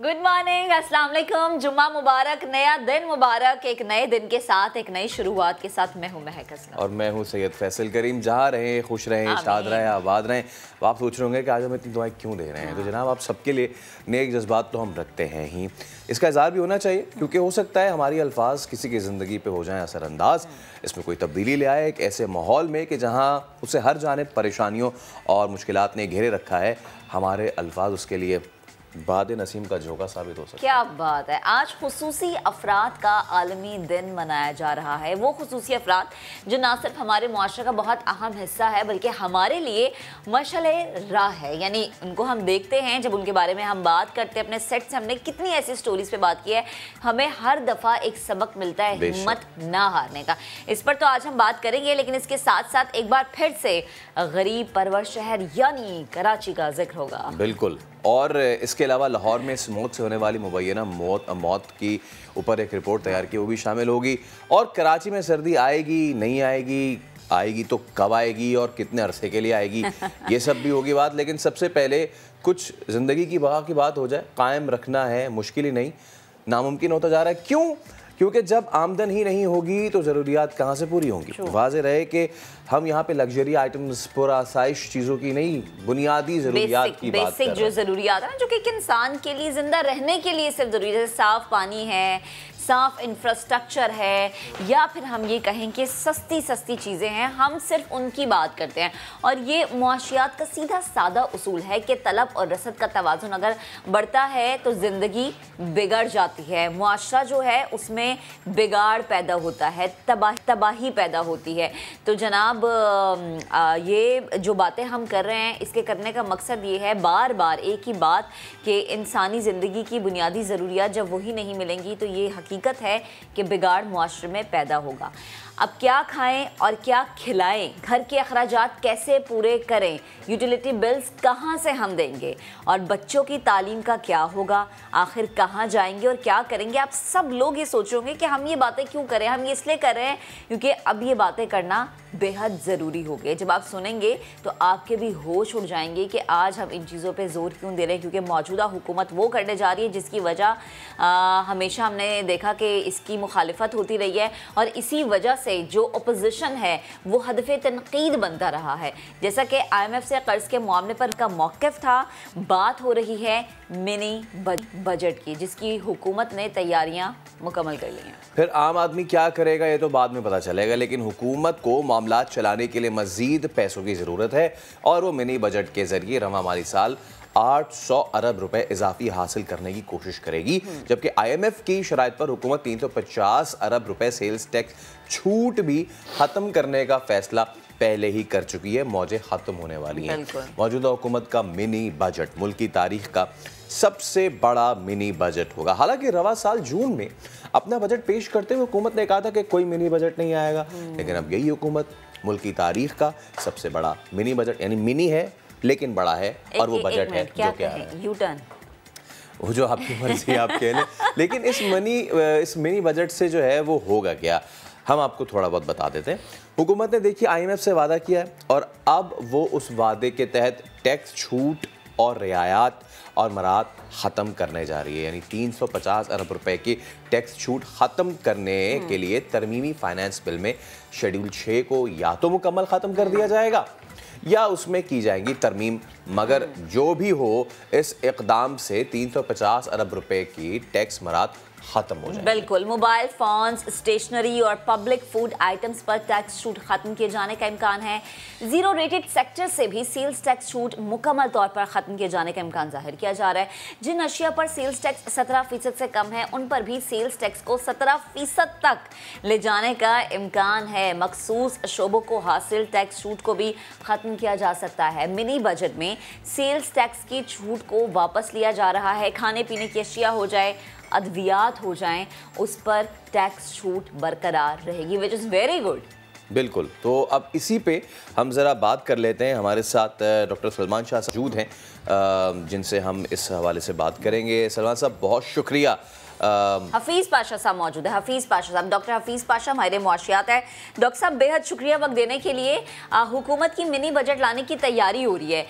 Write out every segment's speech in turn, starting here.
Good morning, अस्सलाम वालेकुम, जुम्मा मुबारक, नया दिन मुबारक। एक नए दिन के साथ, एक नई शुरुआत के साथ मैं हूं महक असलम और मैं हूं सैयद फैसल करीम। जहाँ रहें खुश रहें, शाद रहें, आबाद रहें। आप सोच रहे होंगे कि आज हम इतनी दुआएं क्यों दे रहे हैं। तो जनाब, आप सबके लिए नेक जज्बात तो हम रखते हैं ही, इसका इज़हार भी होना चाहिए, क्योंकि हो सकता है हमारी अल्फाज किसी की ज़िंदगी पे हो जाएं असरअंदाज, इसमें कोई तब्दीली ले आए एक ऐसे माहौल में कि जहाँ उसे हर जानिब परेशानियों और मुश्किलात ने घेरे रखा है। हमारे अल्फाज उसके लिए बाद नसीम का झोंका साबित हो सकता है। क्या बात है। आज खुसूसी अफराद का आलमी दिन मनाया जा रहा है। वो खुसूसी अफराद जो ना सिर्फ हमारे मुआशरे का बहुत अहम हिस्सा है, बल्कि हमारे लिए मशअले राह है। यानी उनको हम देखते हैं, जब उनके बारे में हम बात करते हैं अपने सेट से, हमने कितनी ऐसी स्टोरीज पे बात की है, हमें हर दफ़ा एक सबक मिलता है हिम्मत ना हारने का। इस पर तो आज हम बात करेंगे, लेकिन इसके साथ साथ एक बार फिर से गरीब परवर शहर यानी कराची का जिक्र होगा। बिल्कुल। और इसके अलावा लाहौर में इस मौत से होने वाली मुबैना मौत की ऊपर एक रिपोर्ट तैयार की, वो भी शामिल होगी। और कराची में सर्दी आएगी नहीं आएगी, आएगी तो कब आएगी और कितने अरसे के लिए आएगी, ये सब भी होगी बात। लेकिन सबसे पहले कुछ ज़िंदगी की बका की बात हो जाए। कायम रखना है, मुश्किल ही नहीं, नामुमकिन होता जा रहा है। क्यों? क्योंकि जब आमदन ही नहीं होगी तो ज़रूरियात कहाँ से पूरी होंगी। वाज़ेह रहे कि हम यहाँ पे लग्जरी आइटम्स, पुरआसाइश चीज़ों की नहीं, बुनियादी ज़रूरियात की बात कर रहे हैं। जो ज़रूरियात है ना, जो कि एक इंसान के लिए ज़िंदा रहने के लिए सिर्फ ज़रूरी है, जैसे साफ़ पानी है, साफ इंफ्रास्ट्रक्चर है, या फिर हम ये कहें कि सस्ती सस्ती चीज़ें हैं, हम सिर्फ उनकी बात करते हैं। और ये मुआशियात का सीधा सादा उसूल है कि तलब और रसद का तवाज़ुन अगर बढ़ता है तो ज़िंदगी बिगड़ जाती है। मुआशरा जो है उसमें बिगाड़ पैदा होता है, तबाही पैदा होती है। तो जनाब, ये जो बातें हम कर रहे हैं, इसके करने का मकसद ये है, बार बार एक ही बात, कि इंसानी ज़िंदगी की बुनियादी ज़रूरियात जब वही नहीं मिलेंगी तो ये हकीकत है कि बिगाड़ मुआशरे में पैदा होगा। अब क्या खाएं और क्या खिलाएं, घर के अखराजात कैसे पूरे करें, यूटिलिटी बिल्स कहाँ से हम देंगे, और बच्चों की तालीम का क्या होगा, आखिर कहाँ जाएंगे और क्या करेंगे। आप सब लोग ये सोचोगे कि हम ये बातें क्यों करें, हम ये इसलिए कर रहे हैं क्योंकि अब ये बातें करना बेहद ज़रूरी हो गए। जब आप सुनेंगे तो आपके भी होश उड़ जाएंगे कि आज हम इन चीज़ों पे ज़ोर क्यों दे रहे हैं, क्योंकि मौजूदा हुकूमत वो करने जा रही है जिसकी वजह हमेशा हमने देखा कि इसकी मुखालिफत होती रही है, और इसी वजह से जो अपोजिशन है वो हदफ़े तनकीद बनता रहा है। जैसा कि IMF से कर्ज़ के मामले पर का मौक़िफ़ था, बात हो रही है मिनी बजट की, जिसकी हुकूमत ने तैयारियां मुकम्मल कर ली हैं। फिर आम आदमी क्या करेगा ये तो बाद में पता चलेगा, लेकिन हुकूमत को मामलात चलाने के लिए मज़ीद पैसों की ज़रूरत है, और वो मिनी बजट के ज़रिए रवां माली साल 800 अरब रुपए इजाफी हासिल करने की कोशिश करेगी। जबकि IMF की शराइत पर हुकूमत 350 अरब रुपए सेल्स टैक्स छूट भी ख़त्म करने का फैसला पहले ही कर चुकी है। मौजें ख़त्म होने वाली हैं। मौजूदा हुकूमत का मिनी बजट मुल्क की तारीख का सबसे बड़ा मिनी बजट होगा। हालांकि रवा साल जून में अपना बजट पेश करते हुए हुकूमत ने कहा था कि कोई मिनी बजट नहीं आएगा, लेकिन अब यही हुकूमत मुल्क की तारीख का सबसे बड़ा मिनी बजट, यानी मिनी है लेकिन बड़ा है, और वो बजट है जो क्या है, यू टर्न, वो जो आपकी मर्जी आप कह लें। लेकिन इस मिनी बजट से जो है वो होगा क्या, हम आपको थोड़ा बहुत बता देते हैं। हुकूमत ने देखिए IMF से वादा किया है, और अब वो उस वादे के तहत टैक्स छूट और रियायत और मराहत ख़त्म करने जा रही है। यानी 350 अरब रुपए की टैक्स छूट ख़त्म करने के लिए तरमीमी फाइनेंस बिल में शेड्यूल 6 को या तो मुकम्मल ख़त्म कर दिया जाएगा या उसमें की जाएंगी तरमीम, मगर जो भी हो, इस इक़दाम से 350 अरब रुपए की टैक्स मराहत खत्म हो जाए। बिल्कुल। मोबाइल फोन्स, स्टेशनरी और पब्लिक फूड आइटम्स पर टैक्स छूट खत्म किए जाने का इम्कान है। जीरो रेटेड सेक्टर से भी सेल्स टैक्स छूट मुकम्मल तौर पर खत्म किए जाने का इम्कान जाहिर किया जा रहा है। जिन अशिया पर सेल्स टैक्स 17% से कम है, उन पर भी सेल्स टैक्स को 17% तक ले जाने का इम्कान है। मखसूस शोबों को हासिल टैक्स छूट को भी खत्म किया जा सकता है। मिनी बजट में सेल्स टैक्स की छूट को वापस लिया जा रहा है। खाने पीने की अशिया हो जाए, अद्वियात हो जाएं, उस पर टैक्स छूट बरकरार रहेगी, विच इज़ वेरी गुड। बिल्कुल। तो अब इसी पे हम ज़रा बात कर लेते हैं। हमारे साथ डॉक्टर सलमान शाह मौजूद हैं, जिनसे हम इस हवाले से बात करेंगे। सलमान साहब, बहुत शुक्रिया हफीज़ पाशा साहब मौजूद है। हफीज़ पाशा साहब, डॉक्टर हफीज़ पाशा माहिर मुआशियात है। डॉक्टर साहब बेहद शुक्रिया वक्त देने के लिए। हुकूमत की मिनी बजट लाने की तैयारी हो रही है।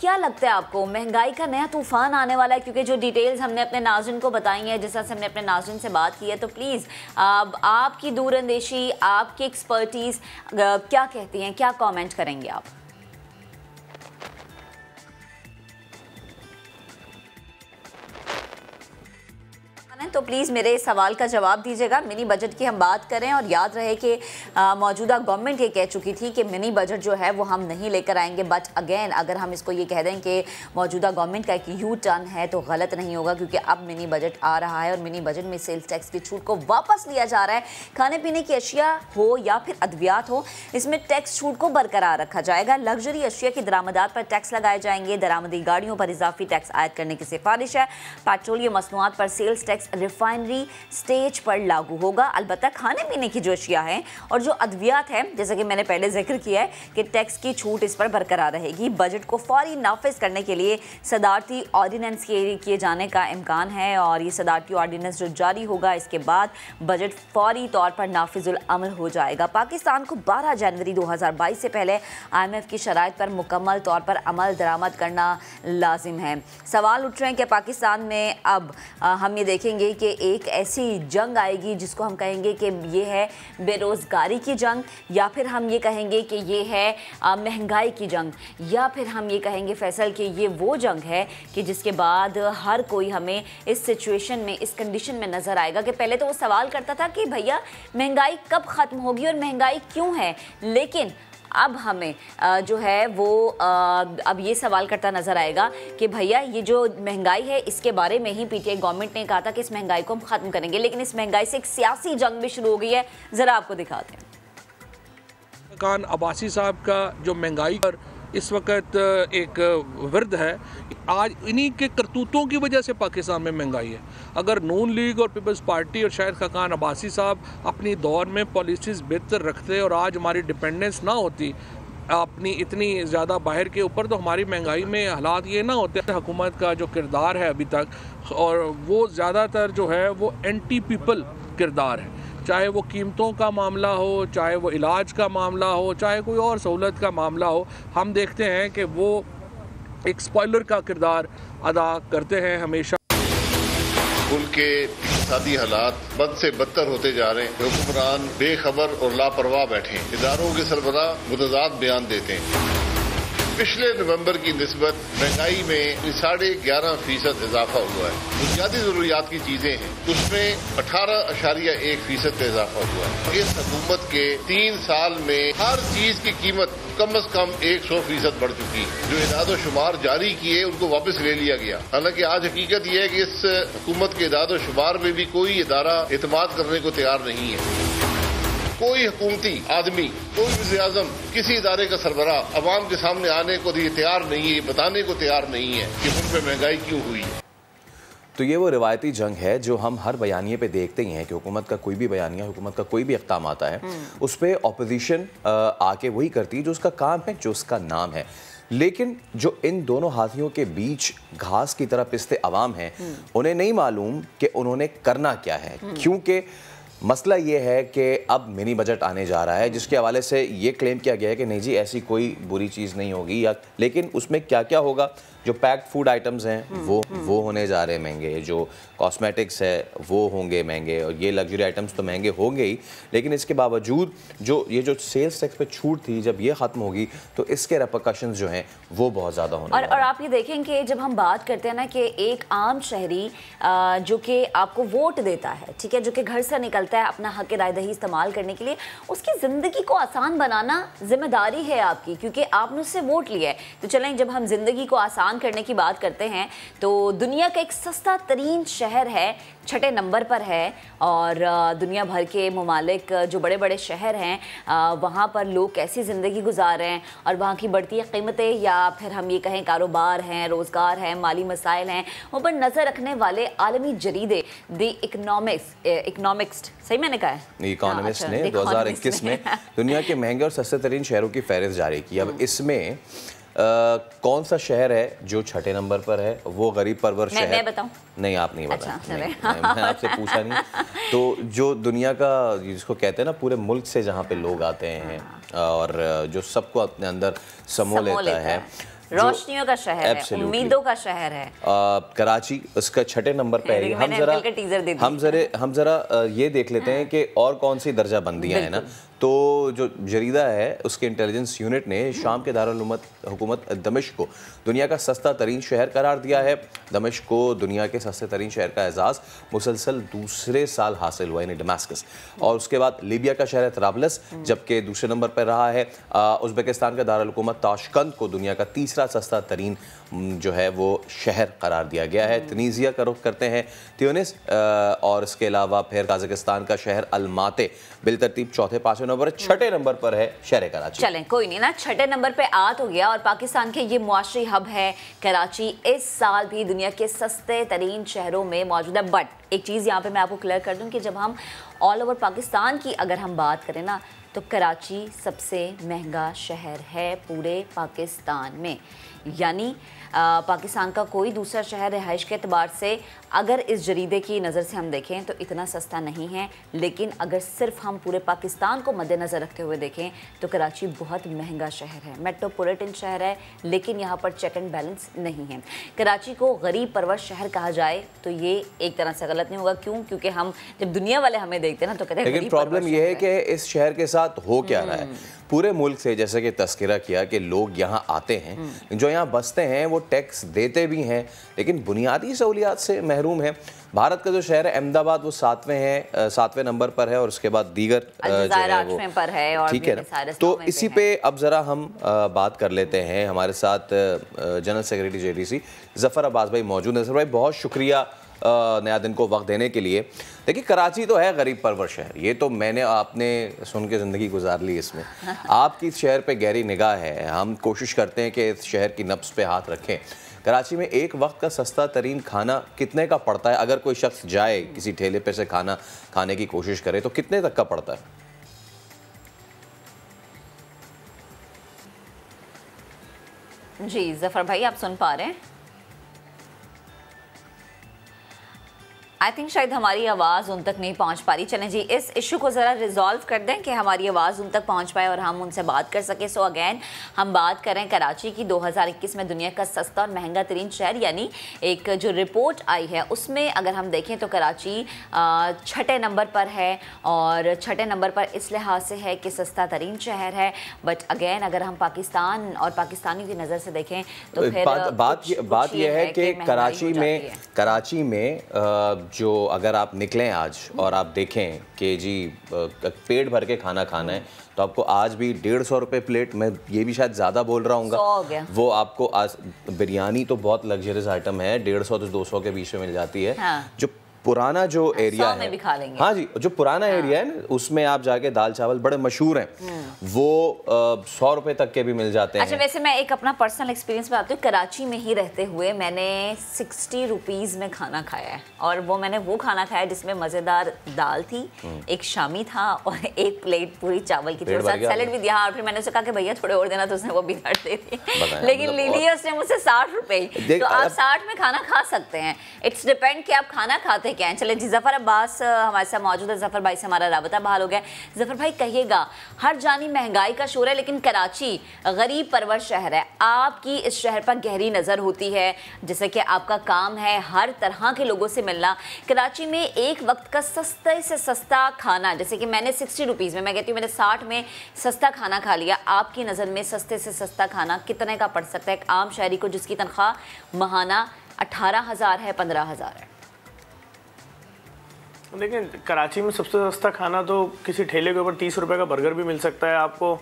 क्या लगता है आपको महंगाई का नया तूफान आने वाला है? क्योंकि जो डिटेल्स हमने अपने नाज़रीन को बताई हैं, जिस तरह से हमने अपने नाज़रीन से बात की है, तो प्लीज़ आपकी दूरअंदेशी, आपकी एक्सपर्टीज़ क्या कहती हैं, क्या कॉमेंट करेंगे आप? तो प्लीज़ मेरे इस सवाल का जवाब दीजिएगा। मिनी बजट की हम बात करें और याद रहे कि मौजूदा गवर्नमेंट ये कह चुकी थी कि मिनी बजट जो है वो हम नहीं लेकर आएंगे। बट अगेन अगर हम इसको ये कह दें कि मौजूदा गवर्नमेंट का एक यू टर्न है तो गलत नहीं होगा, क्योंकि अब मिनी बजट आ रहा है और मिनी बजट में सेल्स टैक्स की छूट को वापस लिया जा रहा है। खाने पीने की अशिया हो या फिर अद्वियात हो, इसमें टैक्स छूट को बरकरार रखा जाएगा। लग्जरी अशिया की दरामदात पर टैक्स लगाए जाएंगे। दरामदी गाड़ियों पर इजाफी टैक्स आयद करने की सिफारिश है। पेट्रोलियम मसनूआत पर सेल्स टैक्स रिफाइनरी स्टेज पर लागू होगा। अलबत्ता खाने पीने की जो अशिया है और जो अद्वियात है, जैसा कि मैंने पहले जिक्र किया है कि टैक्स की छूट इस पर बरकरार रहेगी। बजट को फौरी नाफिज करने के लिए सदारती ऑर्डिनेंस किए जाने का इम्कान है और ये सदारती ऑर्डिनेंस जो जारी होगा इसके बाद बजट फौरी तौर पर नाफिजुल अमल हो जाएगा। पाकिस्तान को 12 जनवरी 2022 से पहले IMF की शराइत पर मुकम्मल तौर पर अमल दरामद करना लाजिम है। सवाल उठ रहे हैं कि पाकिस्तान में अब हम ये देखेंगे कि एक ऐसी जंग आएगी जिसको हम कहेंगे कि ये है बेरोज़गारी की जंग, या फिर हम ये कहेंगे कि ये है महंगाई की जंग, या फिर हम ये कहेंगे फैसल कि ये वो जंग है कि जिसके बाद हर कोई हमें इस सिचुएशन में, इस कंडीशन में नज़र आएगा कि पहले तो वो सवाल करता था कि भैया महंगाई कब ख़त्म होगी और महंगाई क्यों है, लेकिन अब हमें जो है वो अब ये सवाल करता नज़र आएगा कि भैया ये जो महंगाई है इसके बारे में ही PTI गवर्नमेंट ने कहा था कि इस महंगाई को हम ख़त्म करेंगे, लेकिन इस महंगाई से एक सियासी जंग भी शुरू हो गई है। ज़रा आपको दिखाते हैं। खान अब्बासी साहब का जो महंगाई पर इस वक्त एक विरद है, आज इन्हीं के करतूतों की वजह से पाकिस्तान में महंगाई है। अगर नून लीग और पीपल्स पार्टी और शाहिद खाकान अब्बासी साहब अपनी दौर में पॉलिसीज़ बेहतर रखते और आज हमारी डिपेंडेंस ना होती अपनी इतनी ज़्यादा बाहर के ऊपर, तो हमारी महंगाई में हालात ये ना होते। हुकूमत का जो किरदार है अभी तक, और वो ज़्यादातर जो है वो एंटी पीपल किरदार है, चाहे वो कीमतों का मामला हो, चाहे वो इलाज का मामला हो, चाहे कोई और सहूलत का मामला हो। हम देखते हैं कि वो एक स्पॉइलर का किरदार अदा करते हैं हमेशा। उनके इक़्तिसादी हालात बद से बदतर होते जा रहे हैं। हुक्मरान बेखबर और लापरवाह बैठे हैं। इदारों के सरबराह मुतज़ाद बयान देते हैं। पिछले नवंबर की निस्बत महंगाई में 11.5% इजाफा हुआ है। बुनियादी जरूरियात की चीजें हैं उसमें 18.1% का इजाफा हुआ है। इस हुकूमत के 3 साल में हर चीज की कीमत कम से कम 100% बढ़ चुकी है। जो इदाद शुमार जारी किए उनको वापस ले लिया गया। हालांकि आज हकीकत यह है कि इस हुकूमत के इदाद शुमार में भी कोई इदारा एतमाद करने को तैयार नहीं है। कोई हुकूमती आदमी, कोई वज़ीर-ए-आज़म, किसी इदारे का सरबराह अवाम के सामने आने को तैयार नहीं है, बताने को तैयार नहीं है कि उन पर महंगाई क्यों हुई है। तो ये वो रिवायती जंग है जो हम हर बयानिए पे देखते ही हैं कि हुकूमत का कोई भी बयानिया, हुकूमत का कोई भी इक़दाम आता है उस पर अपोजिशन आके वही करती है जो उसका काम है, जो उसका नाम है। लेकिन जो इन दोनों हाथियों के बीच घास की तरह पिसते अवाम हैं, उन्हें नहीं मालूम कि उन्होंने करना क्या है, क्योंकि मसला ये है कि अब मिनी बजट आने जा रहा है जिसके हवाले से ये क्लेम किया गया है कि नहीं जी ऐसी कोई बुरी चीज़ नहीं होगी, या लेकिन उसमें क्या क्या होगा। जो पैक्ड फूड आइटम्स हैं वो होने जा रहे हैं महंगे, जो कॉस्मेटिक्स है वो होंगे महंगे, और ये लग्जरी आइटम्स तो महंगे होंगे ही, लेकिन इसके बावजूद ये जो सेल्स टैक्स पे छूट थी जब ये ख़त्म होगी तो इसके रेपरकशंस जो हैं वो बहुत ज़्यादा होने और आप ये देखें कि जब हम बात करते हैं ना कि एक आम शहरी जो कि आपको वोट देता है, ठीक है, जो कि घर से निकलता है अपना हक राय दही इस्तेमाल करने के लिए, उसकी ज़िंदगी को आसान बनाना जिम्मेदारी है आपकी, क्योंकि आपने उससे वोट लिया है। तो चलें, जब हम ज़िंदगी को आसान करने की बात करते हैं तो दुनिया का एक सस्ता तरीन शहर है, 6 नंबर पर है, और दुनिया भर के ममालिक जो बड़े बड़े शहर हैं वहाँ पर लोग कैसी ज़िंदगी गुजार रहे हैं और वहाँ की बढ़ती कीमतें, या फिर हम ये कहें कारोबार हैं, रोज़गार हैं, माली मसाइल हैं, उन पर नज़र रखने वाले आलमी जरीदे द इकनॉमिक्स्ट, सही मैंने कहा है, इकोनॉमिस्ट ने 2021 में दुनिया के महंगे और सस्ते तरीन शहरों की फहरिस्त जारी की। अब इसमें कौन सा शहर है जो छठे नंबर पर है? वो गरीब परवर शहर। मैं बताऊं? नहीं, आप नहीं बता। अच्छा, मैंने आपसे पूछा नहीं। तो जो दुनिया का, जिसको कहते हैं ना, पूरे मुल्क से जहाँ पे लोग आते हैं और जो सबको अपने अंदर समो लेता है, रोशनियों का शहर है, उम्मीदों का शहर है कराची, उसका छठे नंबर पे है। हम जरा ये देख लेते हैं कि और कौन सी दर्जा बंदियां हैं ना। तो जो जरीदा है उसके इंटेलिजेंस यूनिट ने शाम के दारुल हुकूमत दमिश्क को दुनिया का सस्ता तरीन शहर करार दिया है। दमिश्क को दुनिया के सस्ते तरीन शहर का एजाज़ मुसलसल दूसरे साल हासिल हुआ, यानी डमास्कस। और उसके बाद लीबिया का शहर है तराबलस, जबकि दूसरे नंबर पर रहा है उज़्बेकिस्तान का दारुल हुकूमत ताशकंद को दुनिया का तीसरा सस्ता तरीन जो है वो शहर करार दिया गया है। तुनीसिया का रुख करते हैं ट्यूनिस, और इसके अलावा फिर काज़ाकिस्तान का शहर अलमाते बिलतरतीब चौथे पांचवें नंबर, छठे नंबर पर है शहर कराची। चलें, कोई नहीं ना, छठे नंबर पे आ तो गया। और पाकिस्तान के ये मुआशरी हब है कराची, इस साल भी दुनिया के सस्ते तरीन शहरों में मौजूद है। बट एक चीज़ यहाँ पे मैं आपको क्लियर कर दूँ कि जब हम ऑल ओवर पाकिस्तान की अगर हम बात करें ना, तो कराची सबसे महंगा शहर है पूरे पाकिस्तान में। यानी पाकिस्तान का कोई दूसरा शहर रिहाइश के अतबार से अगर इस जरीदे की नज़र से हम देखें तो इतना सस्ता नहीं है, लेकिन अगर सिर्फ हम पूरे पाकिस्तान को मद्देनज़र रखते हुए देखें तो कराची बहुत महंगा शहर है, मेट्रोपॉलिटन शहर है, लेकिन यहाँ पर चेक एंड बैलेंस नहीं है। कराची को गरीब परवर शहर कहा जाए तो ये एक तरह से गलत नहीं होगा। क्यों? क्योंकि हम जब दुनिया वाले हमें देखते हैं ना तो कहते हैं, लेकिन प्रॉब्लम यह है कि इस शहर के साथ हो क्या रहा है। पूरे मुल्क से, जैसे कि तस्करा किया कि लोग यहाँ आते हैं, जो यहाँ बसते हैं वो टैक्स देते भी हैं, लेकिन बुनियादी सहूलियात से महरूम है। भारत का जो शहर है अहमदाबाद, वो सातवें नंबर पर है, और उसके बाद दीगर जो है वो पर है, और ठीक है ना। तो इसी पे अब ज़रा हम बात कर लेते हैं। हमारे साथ general secretary JDC Zafar Abbas भाई मौजूद हैं। ज़फ़र भाई, बहुत शुक्रिया नया दिन को वक्त देने के लिए। देखिए, कराची तो है गरीब परवर शहर, ये तो आपने सुन के ज़िंदगी गुजार ली इसमें। आपकी इस शहर पे गहरी निगाह है, हम कोशिश करते हैं कि इस शहर की नब्ज़ पे हाथ रखें। कराची में एक वक्त का सस्ता तरीन खाना कितने का पड़ता है? अगर कोई शख्स जाए किसी ठेले पे से खाना खाने की कोशिश करे तो कितने तक का पड़ता है? जी ज़फ़र भाई, आप सुन पा रहे हैं? आई थिंक शायद हमारी आवाज़ उन तक नहीं पहुंच पा रही। चलें जी, इस इशू को ज़रा रिजॉल्व कर दें कि हमारी आवाज़ उन तक पहुंच पाए और हम उनसे बात कर सकें। सो अगेन हम बात करें कराची की 2021 में दुनिया का सस्ता और महंगा तरीन शहर, यानी एक जो रिपोर्ट आई है उसमें अगर हम देखें तो कराची छठे नंबर पर है, और छठे नंबर पर इस लिहाज से है कि सस्ता तरीन शहर है। बट अगेन अगर हम पाकिस्तान और पाकिस्तानी की नज़र से देखें तो फिर बात यह है कि कराची में जो अगर आप निकलें आज और आप देखें कि जी पेट भर के खाना खाना है तो आपको आज भी 150 रुपये प्लेट, मैं ये भी शायद ज़्यादा बोल रहा हूँ, वो आपको आज बिरयानी तो बहुत लग्जरियस आइटम है, 150 से 200 के बीच में मिल जाती है। हाँ। जो पुराना जो एरिया है, भी खा लेंगे। हाँ जी, जो पुराना एरिया है ना, उसमें आप जाके दाल चावल बड़े मशहूर हैं, वो 100 रुपए तक के भी मिल जाते हैं। अच्छा, वैसे मैं एक अपना पर्सनल एक्सपीरियंस बताती हूँ। कराची में ही रहते हुए मैंने 60 रुपीज़ में खाना खाया है, और वो मैंने वो खाना खाया जिसमें मज़ेदार दाल थी, एक शामी था और एक प्लेट पूरी चावल की, थोड़ा सा सैलेड भी दिया। और फिर मैंने उससे कहा कि भैया थोड़े और देना, तो उसने वो भी काट दे दी, लेकिन ले लिया उसने मुझसे 60 रुपए। तो आप 60 में खाना खा सकते हैं, इट्स डिपेंड कि आप खाना खाते क्या है। चले जी, ज़फ़र अब्बास हमारे साथ मौजूद है। ज़फ़र भाई से हमारा राबता बहाल हो गया। ज़फ़र भाई, कहिएगा, हर जानी महंगाई का शोर है, लेकिन कराची गरीब परवर शहर है। आपकी इस शहर पर गहरी नज़र होती है, जैसे कि आपका काम है हर तरह के लोगों से मिलना। कराची में एक वक्त का सस्ते से सस्ता खाना, जैसे कि मैंने 60 रुपीज़ में, मैं कहती हूँ मैंने 60 में सस्ता खाना खा लिया, आपकी नज़र में सस्ते से सस्ता खाना कितने का पड़ सकता है एक आम शहरी को जिसकी तनख्वाह माहाना 18,000 है, 15,000 है? लेकिन कराची में सबसे सस्ता खाना तो किसी ठेले के ऊपर 30 रुपए का बर्गर भी मिल सकता है आपको,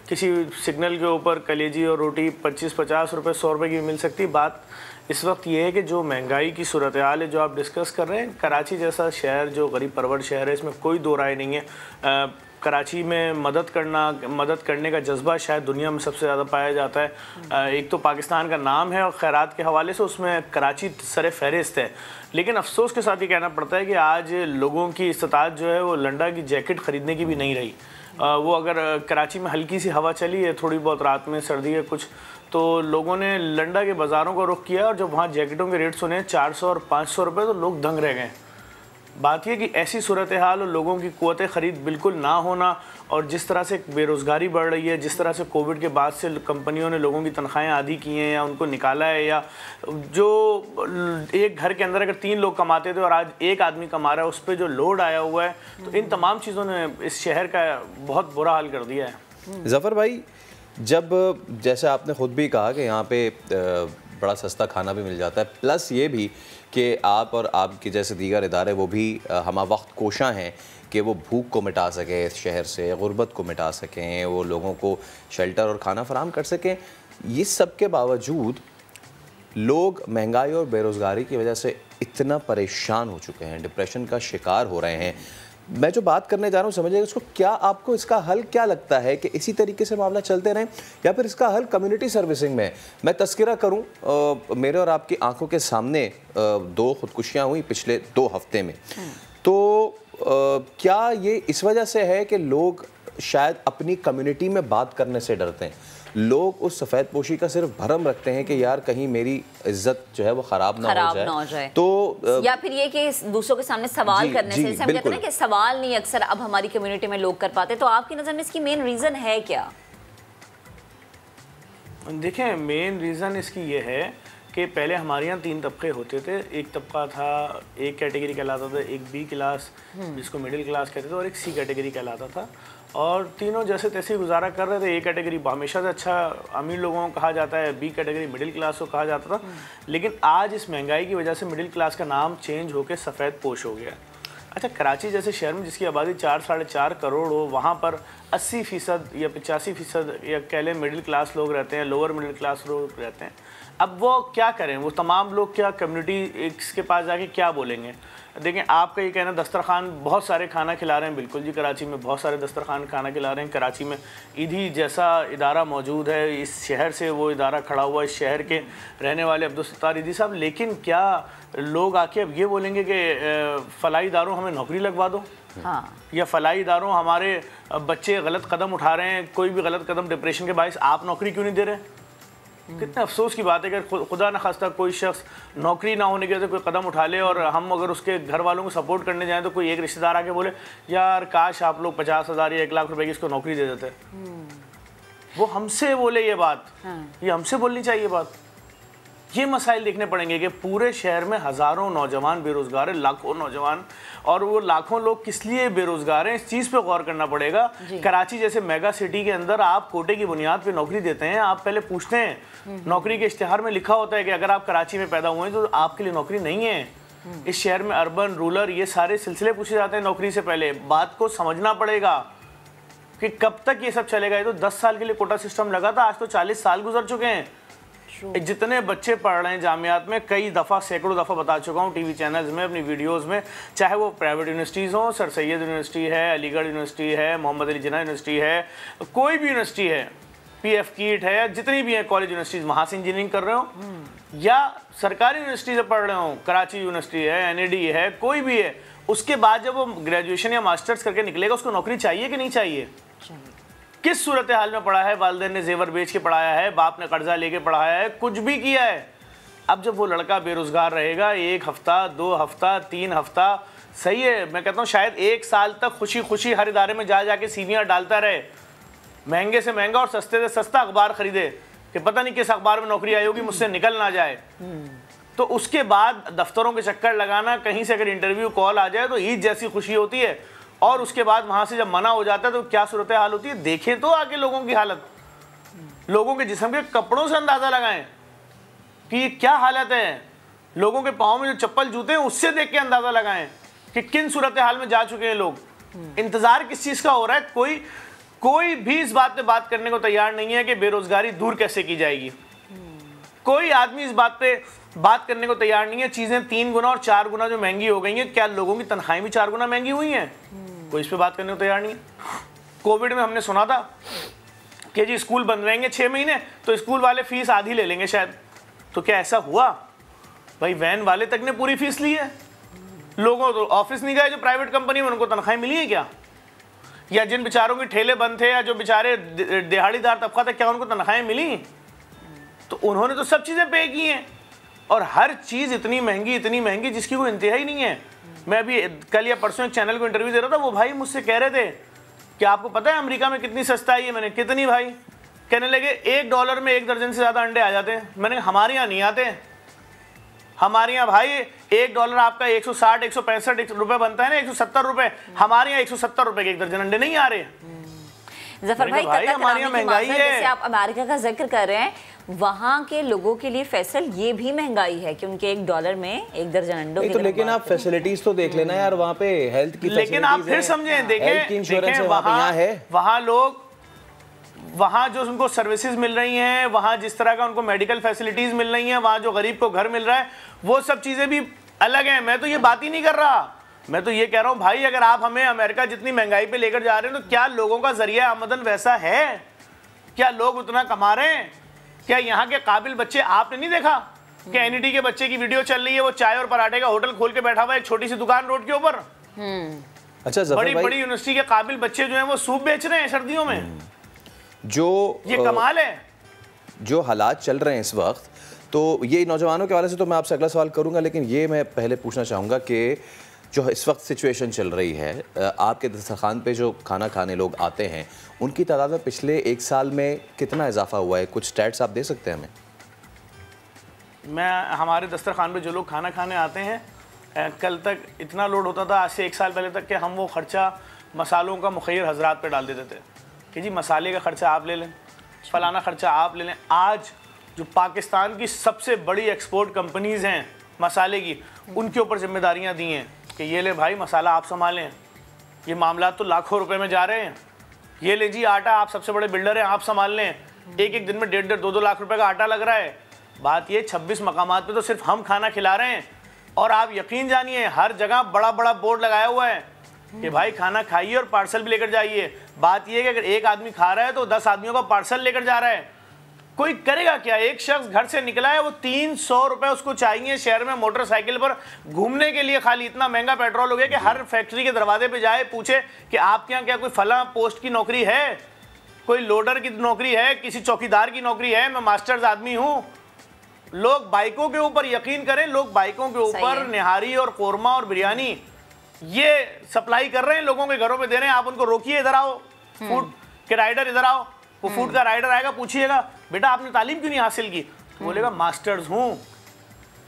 किसी सिग्नल के ऊपर कलेजी और रोटी 25-50 रुपए 100 रुपए की भी मिल सकती है। बात इस वक्त ये है कि जो महंगाई की सूरत हाल है जो आप डिस्कस कर रहे हैं, कराची जैसा शहर जो गरीब परवर शहर है, इसमें कोई दो राय नहीं है। कराची में मदद करने का जज्बा शायद दुनिया में सबसे ज़्यादा पाया जाता है। एक तो पाकिस्तान का नाम है और खैरात के हवाले से उसमें कराची सर फहरिस्त है। लेकिन अफसोस के साथ ये कहना पड़ता है कि आज लोगों की इस्तात जो है वो लंडा की जैकेट ख़रीदने की भी नहीं रही। वो अगर कराची में हल्की सी हवा चली है, थोड़ी बहुत रात में सर्दी है कुछ, तो लोगों ने लंडा के बाज़ारों को रुख किया और जब वहाँ जैकेटों के रेट सुने 400 और 500 रुपये तो लोग दंग रह गए। बात यह कि ऐसी सूरत हाल और लोगों की क़ुव्वत ख़रीद बिल्कुल ना होना और जिस तरह से बेरोज़गारी बढ़ रही है, जिस तरह से कोविड के बाद से कंपनियों ने लोगों की तनख्वाहें आधी की हैं या उनको निकाला है, या जो एक घर के अंदर अगर 3 लोग कमाते थे और आज एक आदमी कमा रहा है, उस पर जो लोड आया हुआ है, तो इन तमाम चीज़ों ने इस शहर का बहुत बुरा हाल कर दिया है। ज़फ़र भाई, जब जैसे आपने ख़ुद भी कहा कि यहाँ पे बड़ा सस्ता खाना भी मिल जाता है, प्लस ये भी कि आप और आपके जैसे दीगर इदारे वो भी हमा वक्त कोशां हैं कि वो भूख को मिटा सकें इस शहर से, गुर्बत को मिटा सकें, वो लोगों को शेल्टर और खाना फराहम कर सकें। ये सब के बावजूद लोग महंगाई और बेरोज़गारी की वजह से इतना परेशान हो चुके हैं, डिप्रेशन का शिकार हो रहे हैं। मैं जो बात करने जा रहा हूँ समझिएगा इसको, क्या आपको इसका हल क्या लगता है कि इसी तरीके से मामला चलते रहें या फिर इसका हल कम्युनिटी सर्विसिंग में? मैं तस्करा करूँ, मेरे और आपकी आंखों के सामने 2 खुदकुशियाँ हुई पिछले 2 हफ्ते में, तो क्या ये इस वजह से है कि लोग शायद अपनी कम्युनिटी में बात करने से डरते हैं? लोग उस सफ़ेद पोशी का सिर्फ भरम रखते हैं कि यार कहीं मेरी इज्जत जो है वो ख़राब ना हो जाए, तो या फिर ये कि दूसरों के सामने सवाल करने से, जैसे हम कहते हैं ना कि सवाल नहीं अक्सर अब हमारी कम्युनिटी में लोग कर पाते, तो आपकी नज़र में इसकी मेन रीज़न है क्या? देखें, मेन रीज़न इसकी ये है कि पहले हमारे यहाँ 3 तबके होते थे। एक तबका था, एक कैटेगरी कहलाता था, एक बी क्लास जिसको मिडिल क्लास कहते थे, और एक सी कैटेगरी कहलाता था, और तीनों जैसे तैसे ही गुजारा कर रहे थे। ए कैटेगरी हमेशा से अच्छा अमीर लोगों को कहा जाता है, बी कैटेगरी मिडिल क्लास को कहा जाता था, लेकिन आज इस महंगाई की वजह से मिडिल क्लास का नाम चेंज होकर सफ़ेद पोश हो गया। अच्छा, कराची जैसे शहर में जिसकी आबादी 4 साढ़े 4 करोड़ हो, वहाँ पर 80% या 85% या कह लें मिडिल क्लास लोग रहते हैं, लोअर मिडिल क्लास लोग रहते हैं। अब वो क्या करें, वो तमाम लोग क्या कम्युनिटी इसके पास जाके क्या बोलेंगे? देखें, आपका ये कहना दस्तरखान बहुत सारे खाना खिला रहे हैं, बिल्कुल जी, कराची में बहुत सारे दस्तरखान खाना खिला रहे हैं। कराची में ईदी जैसा इदारा मौजूद है, इस शहर से वो इदारा खड़ा हुआ है, इस शहर के रहने वाले अब्दुल सत्तार ईदी साहब, लेकिन क्या लोग आके अब ये बोलेंगे कि फ़लाही इदारों हमें नौकरी लगवा दो? हाँ। या फ़लाही इदारों हमारे बच्चे गलत कदम उठा रहे हैं, कोई भी गलत कदम डिप्रेशन के बायस, आप नौकरी क्यों नहीं दे रहे? कितने अफसोस की बात है कि खुदा न खास्ता कोई शख्स नौकरी ना होने की वजह से कोई कदम उठा ले और हम अगर उसके घर वालों को सपोर्ट करने जाएं तो कोई एक रिश्तेदार आके बोले यार काश आप लोग 50,000 या 1 लाख रुपए की इसको नौकरी दे देते। वो हमसे बोले ये बात, ये हमसे बोलनी चाहिए बात। ये मसाइल देखने पड़ेंगे कि पूरे शहर में हज़ारों नौजवान बेरोज़गार हैं, लाखों नौजवान, और वो लाखों लोग किस लिए बेरोज़गार हैं, इस चीज़ पे गौर करना पड़ेगा। कराची जैसे मेगा सिटी के अंदर आप कोटे की बुनियाद पे नौकरी देते हैं, आप पहले पूछते हैं, नौकरी के इश्तिहार में लिखा होता है कि अगर आप कराची में पैदा हुए हैं तो आपके लिए नौकरी नहीं है। इस शहर में अर्बन, रूरल, ये सारे सिलसिले पूछे जाते हैं नौकरी से पहले। बात को समझना पड़ेगा कि कब तक ये सब चलेगा। ये तो 10 साल के लिए कोटा सिस्टम लगा था, आज तो 40 साल गुजर चुके हैं। जितने बच्चे पढ़ रहे हैं जामियात में, कई दफ़ा सैकड़ों दफ़ा बता चुका हूँ टीवी चैनल्स में, अपनी वीडियोस में, चाहे वो प्राइवेट यूनिवर्सिटीज़ हों, सर सैयद यूनिवर्सिटी है, अलीगढ़ यूनिवर्सिटी है, मोहम्मद अली जिन्ना यूनिवर्सिटी है, कोई भी यूनिवर्सिटी है, PF कीट है, जितनी भी हैं कॉलेज यूनिवर्सिटीज़, वहाँ से इंजीनियरिंग कर रहे हो या सरकारी यूनिवर्सिटी से पढ़ रहे हो, कराची यूनिवर्सिटी है, NAD है, कोई भी है, उसके बाद जब वो ग्रेजुएशन या मास्टर्स करके निकलेगा उसको नौकरी चाहिए कि नहीं चाहिए? किस सूरत हाल में पढ़ा है, वालिदैन ने जेवर बेच के पढ़ाया है, बाप ने कर्जा लेके पढ़ाया है, कुछ भी किया है। अब जब वो लड़का बेरोजगार रहेगा 1 हफ्ता, 2 हफ्ता, 3 हफ्ता, सही है, मैं कहता हूँ शायद 1 साल तक खुशी खुशी हर इदारे में जा जाके सीवियाँ डालता रहे, महंगे से महंगा और सस्ते से सस्ता अखबार खरीदे कि पता नहीं किस अखबार में नौकरी आई होगी, मुझसे निकल ना जाए। तो उसके बाद दफ्तरों के चक्कर लगाना, कहीं से अगर इंटरव्यू कॉल आ जाए तो ईद जैसी खुशी होती है, और उसके बाद वहाँ से जब मना हो जाता है तो क्या सूरत हाल होती है। देखें तो आके लोगों की हालत, लोगों के जिस्म के कपड़ों से अंदाज़ा लगाएं कि ये क्या हालत है, लोगों के पाँव में जो चप्पल जूते हैं उससे देख के अंदाज़ा लगाएं कि किन सूरत हाल में जा चुके हैं लोग। इंतज़ार किस चीज़ का हो रहा है? कोई भी इस बात पे बात करने को तैयार नहीं है कि बेरोज़गारी दूर कैसे की जाएगी। कोई आदमी इस बात पे बात करने को तैयार नहीं है। चीज़ें 3 गुना और 4 गुना जो महंगी हो गई हैं, क्या लोगों की तनख्वाहें भी 4 गुना महंगी हुई हैं? कोई इस पे बात करने को तैयार नहीं है। कोविड में हमने सुना था कि जी स्कूल बंद रहेंगे 6 महीने तो स्कूल वाले फीस आधी ले लेंगे शायद। तो क्या ऐसा हुआ? भाई वैन वाले तक ने पूरी फीस ली है, लोगों तो ऑफिस नहीं गए जो प्राइवेट कंपनी में, उनको तनख्वाहें मिली है क्या? या जिन बेचारों के ठेले बंद थे या जो बेचारे दिहाड़ीदार तबका था, क्या उनको तनख्वाहें मिली? तो उन्होंने तो सब चीज़ें पे की हैं और हर चीज़ इतनी महंगी जिसकी कोई इंतहा ही नहीं है। मैं अभी कल या परसों एक चैनल को इंटरव्यू दे रहा था, वो भाई मुझसे कह रहे थे कि आपको पता है अमेरिका में कितनी सस्ता है? मैंने कितनी भाई? कहने लगे $1 में 1 दर्जन से ज़्यादा अंडे आ जाते हैं। मैंने हमारे यहाँ नहीं आते। हमारे यहाँ भाई $1 आपका 160 165 रुपए बनता है ना, 170 रुपए। हमारे यहाँ 170 रुपए के 1 दर्जन अंडे नहीं आ रहे। जफर भाई, हमारे यहाँ महंगाई है। जैसे आप अमेरिका का जिक्र कर रहे हैं, वहाँ के लोगों के लिए फैसल ये भी महंगाई है कि उनके $1 में 1 दर्जन अंडों की। तो लेकिन आप फैसिलिटीज तो देख लेना यार, वहाँ पे हेल्थ की, लेकिन आप फिर समझें, देखें वहाँ लोग, वहाँ जो उनको सर्विसेज मिल रही हैं, वहाँ जिस तरह का उनको मेडिकल फैसिलिटीज मिल रही हैं, वहाँ जो गरीब को घर मिल रहा है, वो सब चीजें भी अलग हैं। मैं तो ये बात ही नहीं कर रहा, मैं तो ये कह रहा हूँ भाई, अगर आप हमें अमेरिका जितनी महंगाई पे लेकर जा रहे हैं, तो क्या लोगों का जरिया आमदन वैसा है? क्या लोग उतना कमा रहे हैं? क्या यहाँ के काबिल बच्चे, आपने नहीं देखा कि एनईटी के बच्चे की वीडियो चल रही है, वो चाय और पराठे का होटल खोल के बैठा हुआ है एक छोटी सी दुकान रोड के ऊपर। अच्छा, बड़ी बड़ी यूनिवर्सिटी के काबिल बच्चे जो हैं वो सूप बेच रहे हैं सर्दियों में। जो ये कमाल है। जो हालात चल रहे हैं इस वक्त, तो ये नौजवानों के हवाले से तो मैं आपसे अगला सवाल करूंगा, लेकिन ये मैं पहले पूछना चाहूँगा कि जो इस वक्त सिचुएशन चल रही है, आपके दस्तरखान पे जो खाना खाने लोग आते हैं, उनकी तादाद में पिछले 1 साल में कितना इजाफा हुआ है? कुछ स्टैट्स आप दे सकते हैं हमें? हमारे दस्तरखान पे जो लोग खाना खाने आते हैं, कल तक इतना लोड होता था, आज से 1 साल पहले तक, कि हम वो खर्चा मसालों का मुखैर हजरात पे डाल देते थे कि जी मसाले का खर्चा आप ले लें, फलाना खर्चा आप ले लें। आज जो पाकिस्तान की सबसे बड़ी एक्सपोर्ट कंपनीज़ हैं मसाले की, उनके ऊपर जिम्मेदारियां दी हैं कि ये ले भाई मसाला आप संभालें, ये मामला तो लाखों रुपए में जा रहे हैं। ये ले जी आटा, आप सबसे बड़े बिल्डर हैं, आप संभाल लें, एक दिन में 1.5 2 लाख रुपए का आटा लग रहा है। बात ये 26 मकामात पे तो सिर्फ हम खाना खिला रहे हैं, और आप यकीन जानिए हर जगह बड़ा बड़ा बोर्ड लगाया हुआ है कि भाई खाना खाइए और पार्सल भी लेकर जाइए। बात यह है कि अगर एक आदमी खा रहा है तो 10 आदमियों का पार्सल लेकर जा रहा है। कोई करेगा क्या? एक शख्स घर से निकला है, वो 300 रुपए उसको चाहिए शहर में मोटरसाइकिल पर घूमने के लिए। खाली इतना महंगा पेट्रोल हो गया कि हर फैक्ट्री के दरवाजे पे जाए, पूछे कि आपके यहाँ क्या कोई फला पोस्ट की नौकरी है, कोई लोडर की नौकरी है, किसी चौकीदार की नौकरी है, मैं मास्टर्स आदमी हूँ। लोग बाइकों के ऊपर, यकीन करें, लोग बाइकों के ऊपर निहारी और कोरमा और बिरयानी ये सप्लाई कर रहे हैं, लोगों के घरों पे दे रहे हैं। आप उनको रोकिए, इधर आओ, फूड के राइडर इधर आओ। वो फूड का राइडर आएगा, पूछिएगा बेटा आपने तालीम क्यों नहीं हासिल की? तो बोलेगा मास्टर्स हूँ।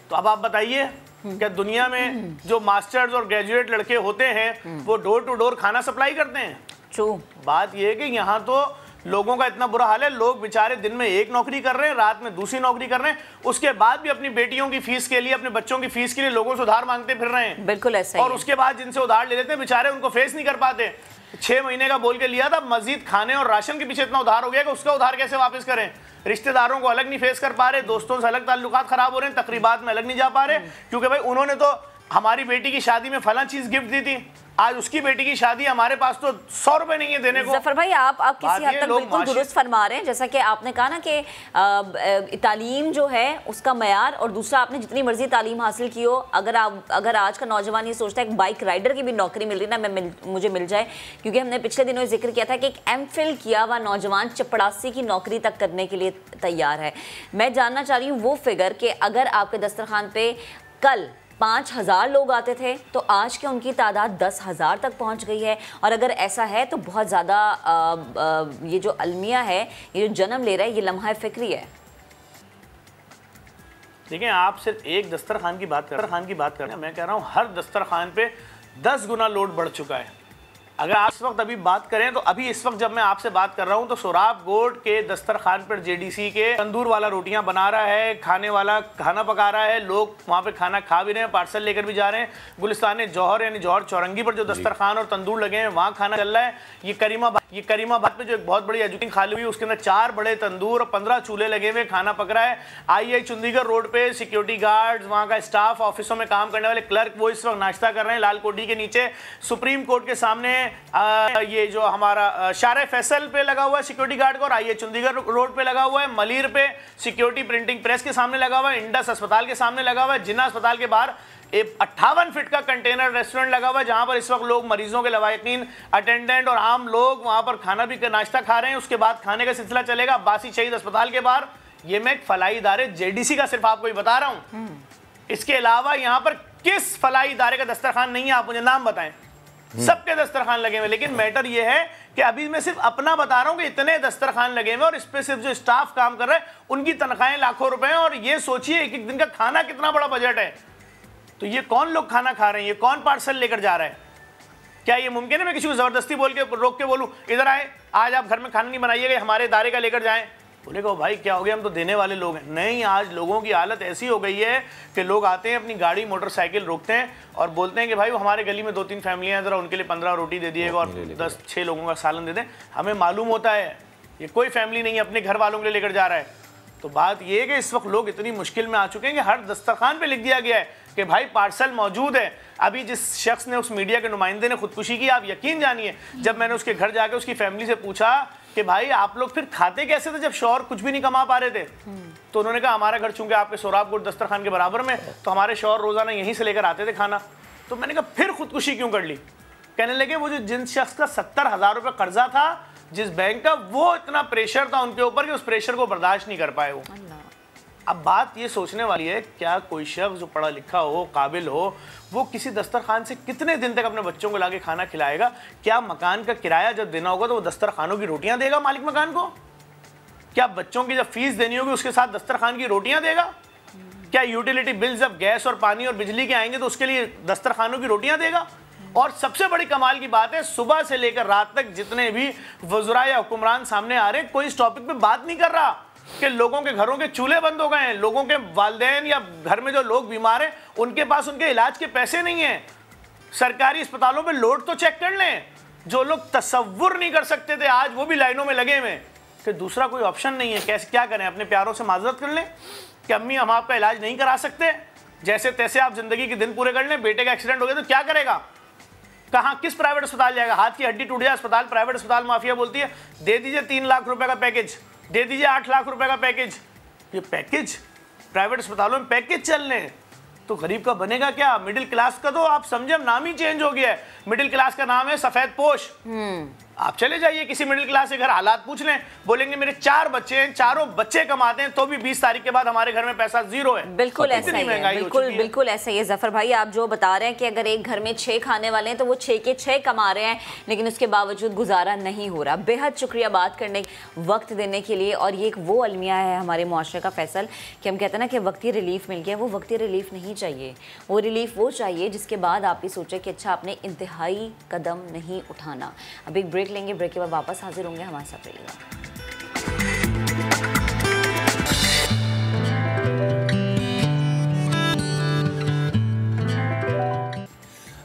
तो अब आप बताइए, क्या दुनिया में जो मास्टर्स और ग्रेजुएट लड़के होते हैं वो डोर टू डोर खाना सप्लाई करते हैं? ट्रू। बात यह है कि यहाँ तो लोगों का इतना बुरा हाल है, लोग बेचारे दिन में एक नौकरी कर रहे हैं, रात में दूसरी नौकरी कर रहे हैं, उसके बाद भी अपनी बेटियों की फीस के लिए, अपने बच्चों की फीस के लिए लोगों से उधार मांगते फिर रहे हैं। बिल्कुल ऐसा। और उसके बाद जिनसे उधार ले लेते हैं बेचारे उनको फेस नहीं कर पाते। 6 महीने का बोल के लिया था, मस्जिद खाने और राशन के पीछे इतना उधार हो गया कि उसका उधार कैसे वापस करें। रिश्तेदारों को अलग नहीं फेस कर पा रहे, दोस्तों से अलग ताल्लुकात खराब हो रहे हैं, तकरीबात में अलग नहीं जा पा रहे, क्योंकि भाई उन्होंने तो हमारी बेटी की शादी में फला चीज गिफ्ट दी थी, आज उसकी बेटी की शादी, हमारे पास तो 100 रुपए नहीं है देने को। जफर भाई, आप किसी हद तक बिल्कुल दुरुस्त फरमा रहे हैं। जैसा कि आपने कहा ना कि तालीम जो है उसका मयार, और दूसरा आपने जितनी मर्जी तालीम हासिल की हो, अगर आज का नौजवान ये सोचता है कि बाइक राइडर की भी नौकरी मिल रही है ना, मुझे मिल जाए, क्योंकि हमने पिछले दिनों जिक्र किया था कि एक एमफिल किया हुआ नौजवान चपड़ासी की नौकरी तक करने के लिए तैयार है। मैं जानना चाह रही हूँ वो फिगर कि अगर आपके दस्तरखान पे कल 5000 लोग आते थे तो आज के उनकी तादाद 10,000 तक पहुंच गई है। और अगर ऐसा है तो बहुत ज़्यादा ये जो अलमिया है, ये जो जन्म ले रहा है, ये लम्हा फिक्री है। देखिए, आप सिर्फ एक दस्तरखान की बात कर रहे हैं, मैं कह रहा हूँ हर दस्तरखान पे 10 गुना लोड बढ़ चुका है। अगर आप इस वक्त अभी बात करें तो अभी इस वक्त जब मैं आपसे बात कर रहा हूं तो सोराब गोड के दस्तरखान पर जेडीसी के तंदूर वाला रोटियां बना रहा है, खाने वाला खाना पका रहा है, लोग वहां पे खाना खा भी रहे हैं, पार्सल लेकर भी जा रहे हैं। गुलिस्तान जौहर यानी जौहर चौरंगी पर जो दस्तरखान और तंदूर लगे हैं वहां खाना चल रहा है। ये करीमाबाद पे जो एक बहुत बड़ी एजुकेशन खाली हुई, उसके अंदर 4 बड़े तंदूर और 15 चूल्हे लगे हुए, खाना पक रहा है। आई चंडीगढ़ रोड पे सिक्योरिटी गार्ड्स, वहाँ का स्टाफ, ऑफिसों में काम करने वाले क्लर्क, वो इस वक्त नाश्ता कर रहे हैं लाल कोठी के नीचे। सुप्रीम कोर्ट के सामने ये जो हमारा शारे फैसल पे लगा हुआ है सिक्योरिटी गार्ड का, और आई चंडीगढ़ रोड पे लगा हुआ है। मलीर पे सिक्योरिटी प्रिंटिंग प्रेस के सामने लगा हुआ है। इंडस अस्पताल के सामने लगा हुआ है। जिन्ना अस्पताल के बाहर एक 58 फीट का कंटेनर रेस्टोरेंट लगा हुआ है जहां पर इस वक्त लोग मरीजों के लवाकिन अटेंडेंट और आम लोग वहां पर खाना भी नाश्ता खा रहे हैं। उसके बाद खाने का सिलसिला चलेगा अब्बासी शहीद अस्पताल के बाहर। ये मैं एक फलाही इदारे जेडीसी का सिर्फ आपको ही बता रहा हूं। इसके अलावा यहां पर किस फलाही इदारे का दस्तरखान नहीं है, आप मुझे नाम बताएं। सबके दस्तरखान लगे हुए, लेकिन मैटर ये है कि अभी मैं सिर्फ अपना बता रहा हूं कि इतने दस्तरखान लगे हुए और इस पे सिर्फ जो स्टाफ काम कर रहा है उनकी तनख्वाहें लाखों रुपए हैं। और ये सोचिए एक एक दिन का खाना कितना बड़ा बजट है। तो ये कौन लोग खाना खा रहे हैं, ये कौन पार्सल लेकर जा रहा है? क्या ये मुमकिन है मैं किसी को जबरदस्ती बोल के रोक के बोलूं इधर आए, आज आप घर में खाना नहीं बनाइएगा, हमारे इदारे का लेकर जाएं? बोलेगा भाई क्या हो गया, हम तो देने वाले लोग हैं। नहीं, आज लोगों की हालत ऐसी हो गई है कि लोग आते हैं अपनी गाड़ी मोटरसाइकिल रोकते हैं और बोलते हैं कि भाई वो हमारे गली में 2-3 फैमिलियां हैं, जरा उनके लिए 15 रोटी दे दिएगा और 10-6 लोगों का सालन दे दें। हमें मालूम होता है ये कोई फैमिली नहीं है, अपने घर वालों के लिए लेकर जा रहा है। तो बात ये है कि इस वक्त लोग इतनी मुश्किल में आ चुके हैं कि हर दस्तरखान पे लिख दिया गया है कि भाई पार्सल मौजूद है। अभी जिस शख्स ने, उस मीडिया के नुमाइंदे ने खुदकुशी की, आप यकीन जानिए, जब मैंने उसके घर जाके उसकी फैमिली से पूछा कि भाई आप लोग फिर खाते कैसे थे जब शौहर कुछ भी नहीं कमा पा रहे थे, तो उन्होंने कहा हमारा घर चूंकि आपके सोराबकोट दस्तरखान के बराबर में, तो हमारे शौहर रोजाना यहीं से लेकर आते थे खाना। तो मैंने कहा फिर खुदकुशी क्यों कर ली? कहने लगे वो जो जिन शख्स का 70,000 रुपये कर्जा था जिस बैंक का, वो इतना प्रेशर था उनके ऊपर कि उस प्रेशर को बर्दाश्त नहीं कर पाए वो। अब बात ये सोचने वाली है, क्या कोई शख्स जो पढ़ा लिखा हो, काबिल हो, वो किसी दस्तरखान से कितने दिन तक अपने बच्चों को लाके खाना खिलाएगा? क्या मकान का किराया जब देना होगा तो वो दस्तरखानों की रोटियां देगा मालिक मकान को? क्या बच्चों की जब फीस देनी होगी उसके साथ दस्तरखान की रोटियां देगा? क्या यूटिलिटी बिल जब गैस और पानी और बिजली के आएंगे तो उसके लिए दस्तरखानों की रोटियां देगा? और सबसे बड़ी कमाल की बात है, सुबह से लेकर रात तक जितने भी वज़रा या हुक्मरान सामने आ रहे हैं, कोई इस टॉपिक पे बात नहीं कर रहा कि लोगों के घरों के चूल्हे बंद हो गए हैं, लोगों के वालिदैन या घर में जो लोग बीमार हैं उनके पास उनके इलाज के पैसे नहीं हैं। सरकारी अस्पतालों में लोड तो चेक कर लें, जो लोग तसव्वुर नहीं कर सकते थे आज वो भी लाइनों में लगे हुए कि दूसरा कोई ऑप्शन नहीं है। कैसे क्या करें? अपने प्यारों से माजरत कर लें कि अम्मी हम आपका इलाज नहीं करा सकते, जैसे तैसे आप जिंदगी के दिन पूरे कर लें। बेटे का एक्सीडेंट हो गया तो क्या करेगा? कहाँ, किस प्राइवेट अस्पताल जाएगा? हाथ की हड्डी टूट जाए अस्पताल, प्राइवेट अस्पताल माफिया बोलती है दे दीजिए 3 लाख रुपए का पैकेज, दे दीजिए 8 लाख रुपए का पैकेज। ये पैकेज प्राइवेट अस्पतालों में पैकेज चल रहे हैं, तो गरीब का बनेगा क्या? मिडिल क्लास का तो आप समझे नाम ही चेंज हो गया है। मिडिल क्लास का नाम है सफेद पोश। आप चले जाइए किसी मिडिल क्लास के घर, हालात पूछ लें, बोलेंगे मेरे 4 बच्चे हैं, चारों बच्चे कमाते हैं तो भी 20 तारीख के बाद हमारे घर में पैसा जीरो है। बिल्कुल ऐसा ही है, बिल्कुल ऐसा ही है। जफर भाई आप जो बता रहे हैं कि अगर एक घर में 6 खाने वाले हैं तो वो 6 के 6 कमा रहे हैं, लेकिन उसके बावजूद गुजारा नहीं हो रहा। बेहद शुक्रिया बात करने, वक्त देने के लिए। और ये एक वो अलमिया है हमारे मुआशरे का, फैसल, कि हम कहते हैं ना कि वक्ती रिलीफ मिल गया, वो वक्ती रिलीफ नहीं चाहिए। वो रिलीफ वो चाहिए जिसके बाद आप ये सोचें कि अच्छा आपने इंतहाई कदम नहीं उठाना। अब एक ब्रेक लेंगे, ब्रेक के बाद वापस हाजिर होंगे, हमारे साथ रहिएगा।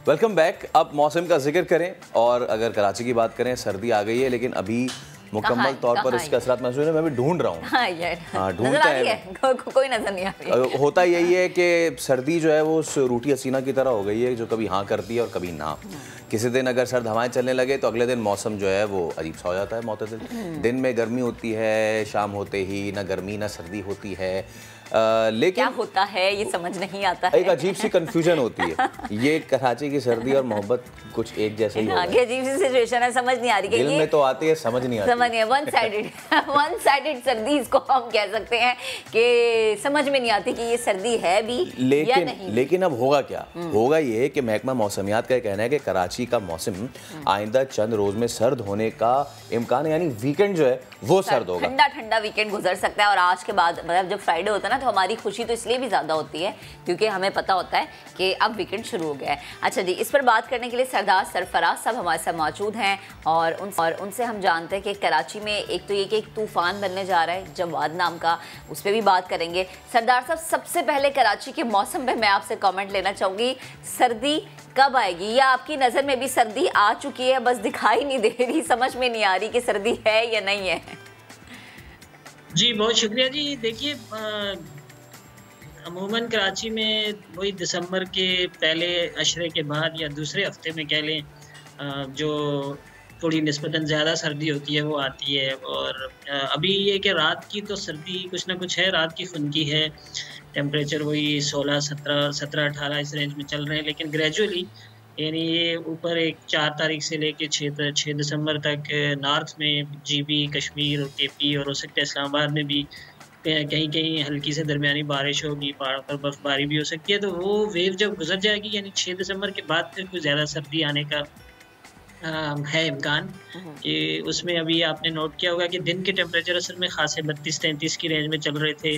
Welcome back. अब मौसम का जिक्र करें और अगर कराची की बात करें, सर्दी आ गई है लेकिन अभी मुकम्मल तौर पर इसके असरात महसूस है। मैं भी ढूंढ रहा हूँ। हाँ, ढूंढता है, कोई नजर नहीं आ रही। होता यही है कि सर्दी जो है वो उस रूठी हसीना की तरह हो गई है जो कभी हाँ करती है और कभी ना। किसी दिन अगर सर्द हवाएं चलने लगे तो अगले दिन मौसम जो है वो अजीब सा हो जाता है, मुतदिल। दिन में गर्मी होती है, शाम होते ही ना गर्मी ना सर्दी होती है। लेकिन क्या होता है ये समझ नहीं आता है। एक अजीब सी कंफ्यूजन होती है। ये कराची की सर्दी और मोहब्बत कुछ एक जैसे ही आगे अजीब सी सिचुएशन है, समझ नहीं आ रही। दिल में तो आती है, समझ नहीं आती। समझ नहीं, वन साइडेड सर्दी इसको हम कह सकते हैं कि समझ में नहीं आती कि ये सर्दी है भी या नहीं। लेकिन अब होगा क्या? होगा ये कि महकमा मौसमियात का कहना है कि कराची का मौसम आइंदा चंद रोज में सर्द होने का इम्कान है, यानी वीकेंड जो है वो सर्द होगा, ठंडा ठंडा वीकेंड गुजर सकता है। और आज के बाद मतलब जब फ्राइडे होता है ना तो हमारी खुशी तो इसलिए भी ज़्यादा होती है क्योंकि हमें पता होता है कि अब वीकेंड शुरू हो गया है। अच्छा जी, इस पर बात करने के लिए सरदार सरफराज साहब हमारे साथ मौजूद हैं और उनसे हम जानते हैं कि कराची में एक तो ये कि एक तूफ़ान बनने जा रहा है जवाद नाम का, उस पर भी बात करेंगे। सरदार साहब, सबसे पहले कराची के मौसम पर मैं आपसे कॉमेंट लेना चाहूँगी, सर्दी कब आएगी या आपकी नज़र में भी सर्दी आ चुकी है, बस दिखाई नहीं दे रही, समझ में नहीं आ रही कि सर्दी है या नहीं है? जी बहुत शुक्रिया जी। देखिए अमूमन कराची में वही दिसंबर के पहले अशरे के बाद या दूसरे हफ्ते में कह लें जो थोड़ी निस्बतन ज़्यादा सर्दी होती है वो आती है। और अभी ये कि रात की तो सर्दी कुछ ना कुछ है, रात की खुनकी है, टेम्परेचर वही 16, 17, 18 इस रेंज में चल रहे हैं, लेकिन ग्रेजुअली यानी ये ऊपर एक 4 तारीख से लेके 6 दिसंबर तक नॉर्थ में जीबी, कश्मीर और केपी और हो सकता है इस्लामाबाद में भी कहीं कहीं हल्की से दरमियानी बारिश होगी, पहाड़ों पर बर्फबारी भी हो सकती है। तो वो वेव जब गुजर जाएगी यानी 6 दिसंबर के बाद फिर कुछ ज़्यादा सर्दी आने का है इम्कान कि उसमें अभी आपने नोट किया होगा कि दिन के टेम्परेचर असल में खासे 32-33 की रेंज में चल रहे थे।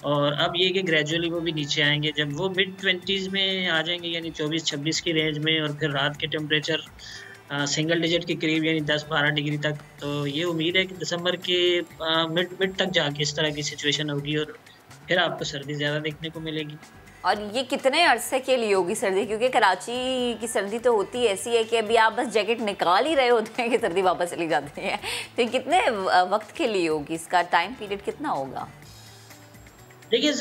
और अब ये कि ग्रेजुअली वो भी नीचे आएंगे, जब वो मिड 20s में आ जाएंगे यानी 24-26 की रेंज में, और फिर रात के टेम्परेचर सिंगल डिजिट के करीब यानी 10-12 डिग्री तक। तो ये उम्मीद है कि दिसंबर के मिड तक जाके इस तरह की सिचुएशन होगी और फिर आपको सर्दी ज़्यादा देखने को मिलेगी। और ये कितने अरसे के लिए होगी सर्दी? क्योंकि कराची की सर्दी तो होती ऐसी है कि अभी आप बस जैकेट निकाल ही रहे होते हैं कि सर्दी वापस चली जाती है। तो कितने वक्त के लिए होगी, इसका टाइम पीरियड कितना होगा? देखिए,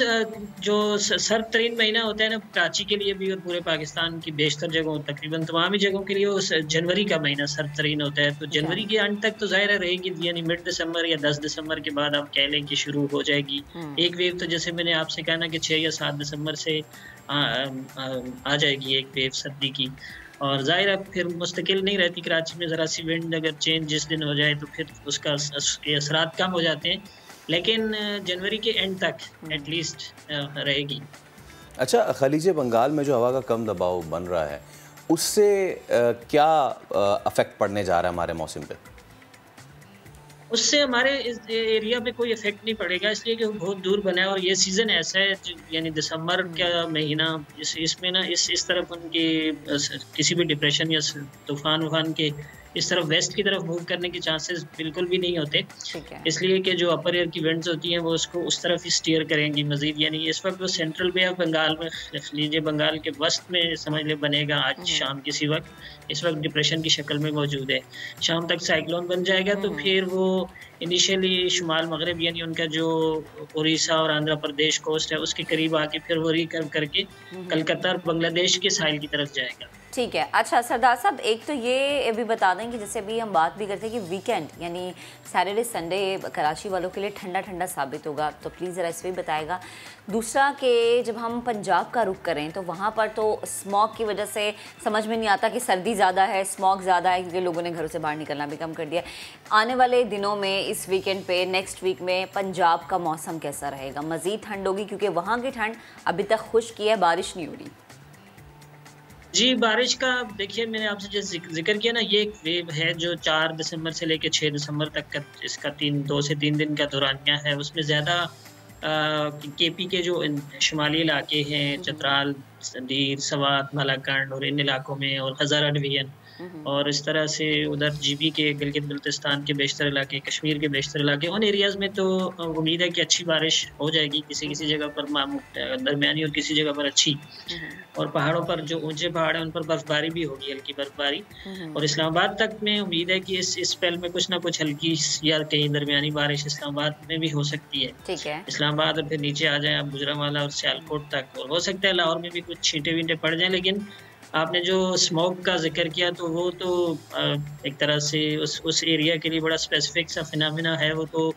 जो सर्द तरीन महीना होता है ना कराची के लिए भी और पूरे पाकिस्तान की बेशतर जगहों, तकरीबन तमाम ही जगहों के लिए वो जनवरी का महीना सर्द तरीन होता है। तो जनवरी के अंत तक तो ज़ाहिर रहेगी, यानी मिड दिसंबर या 10 दिसंबर के बाद आप कह लें कि शुरू हो जाएगी एक वेव। तो जैसे मैंने आपसे कहा ना कि 6 या 7 दिसंबर से आ जाएगी एक वेव सर्दी की। और ज़ाहिर है फिर मुस्तकिल नहीं रहती कराची में, ज़रा सी विंड अगर चेंज जिस दिन हो जाए तो फिर उसके असरात कम हो जाते हैं, लेकिन जनवरी के एंड तक एटलीस्ट रहेगी। अच्छा, खलीज बंगाल में जो हवा का कम दबाव बन रहा है उससे क्या अफेक्ट पड़ने जा रहा है हमारे मौसम पे? उससे हमारे इस एरिया पे कोई इफेक्ट नहीं पड़ेगा, इसलिए कि वो बहुत दूर बना है और ये सीज़न ऐसा है यानी दिसंबर का महीना, इसमें ना इस तरफ उनके किसी भी डिप्रेशन या तूफान वफान के इस तरफ वेस्ट की तरफ मूव करने के चांसेस बिल्कुल भी नहीं होते, इसलिए कि जो अपर एयर की विंड्स होती हैं वो उसको उस तरफ ही स्टीयर करेंगी मजीद। यानी इस वक्त वो सेंट्रल बे ऑफ बंगाल में, खलीज बंगाल के वस्त में समझ ले बनेगा आज शाम किसी वक्त, इस वक्त डिप्रेशन की शक्ल में मौजूद है। शाम तक साइक्लोन बन जाएगा तो फिर वो इनिशियली शुमाल मगरब यानी उनका जो उड़ीसा और आंध्र प्रदेश कोस्ट है उसके करीब आके फिर वो रिकर्व करके कलकत्ता और बांग्लादेश के साहिल की तरफ जाएगा। ठीक है। अच्छा सरदार साहब, एक तो ये भी बता दें कि जैसे अभी हम बात भी करते हैं कि वीकेंड यानी सैटरडे संडे कराची वालों के लिए ठंडा ठंडा साबित होगा, तो प्लीज़ ज़रा इस पर भी बताएगा। दूसरा कि जब हम पंजाब का रुख करें तो वहाँ पर तो स्मॉग की वजह से समझ में नहीं आता कि सर्दी ज़्यादा है, स्मॉग ज़्यादा है, क्योंकि लोगों ने घरों से बाहर निकलना भी कम कर दिया। आने वाले दिनों में, इस वीकेंड पे, नेक्स्ट वीक में पंजाब का मौसम कैसा रहेगा? मज़ीद ठंड होगी क्योंकि वहाँ की ठंड अभी तक खुश्क है, बारिश नहीं हो रही। जी, बारिश का देखिए, मैंने आपसे जैसे जिक्र किया ना, ये एक वेव है जो 4 दिसंबर से लेकर 6 दिसंबर तक का इसका 2 से 3 दिन का दौरानिया है। उसमें ज़्यादा केपी के जो शुमाली इलाके हैं, चतराल, संदीर, सवात, मलाकंड और इन इलाकों में, और हज़ारा डिवीजन, और इस तरह से उधर जीबी के, गिलगित बल्तिस्तान के बेशतर इलाके, कश्मीर के बेशतर इलाके, उन एरियाज़ में तो उम्मीद है कि अच्छी बारिश हो जाएगी, किसी किसी जगह पर दरमियानी और किसी जगह पर अच्छी। और पहाड़ों पर जो ऊंचे पहाड़ हैं उन पर बर्फबारी भी होगी, हल्की बर्फबारी। और इस्लामाबाद तक में उम्मीद है कि इस स्पेल में कुछ ना कुछ हल्की या कहीं दरमियानी बारिश इस्लामाबाद में भी हो सकती है। ठीक है। इस्लामाबाद और फिर नीचे आ जाए आप गुजरांवाला और सियालकोट तक, और हो सकता है लाहौर में भी कुछ छींटे वींटे पड़ जाएं। लेकिन आपने जो स्मोक का जिक्र किया तो वो तो एक तरह से उस एरिया के लिए बड़ा स्पेसिफिक सा फिनोमेना है। वो तो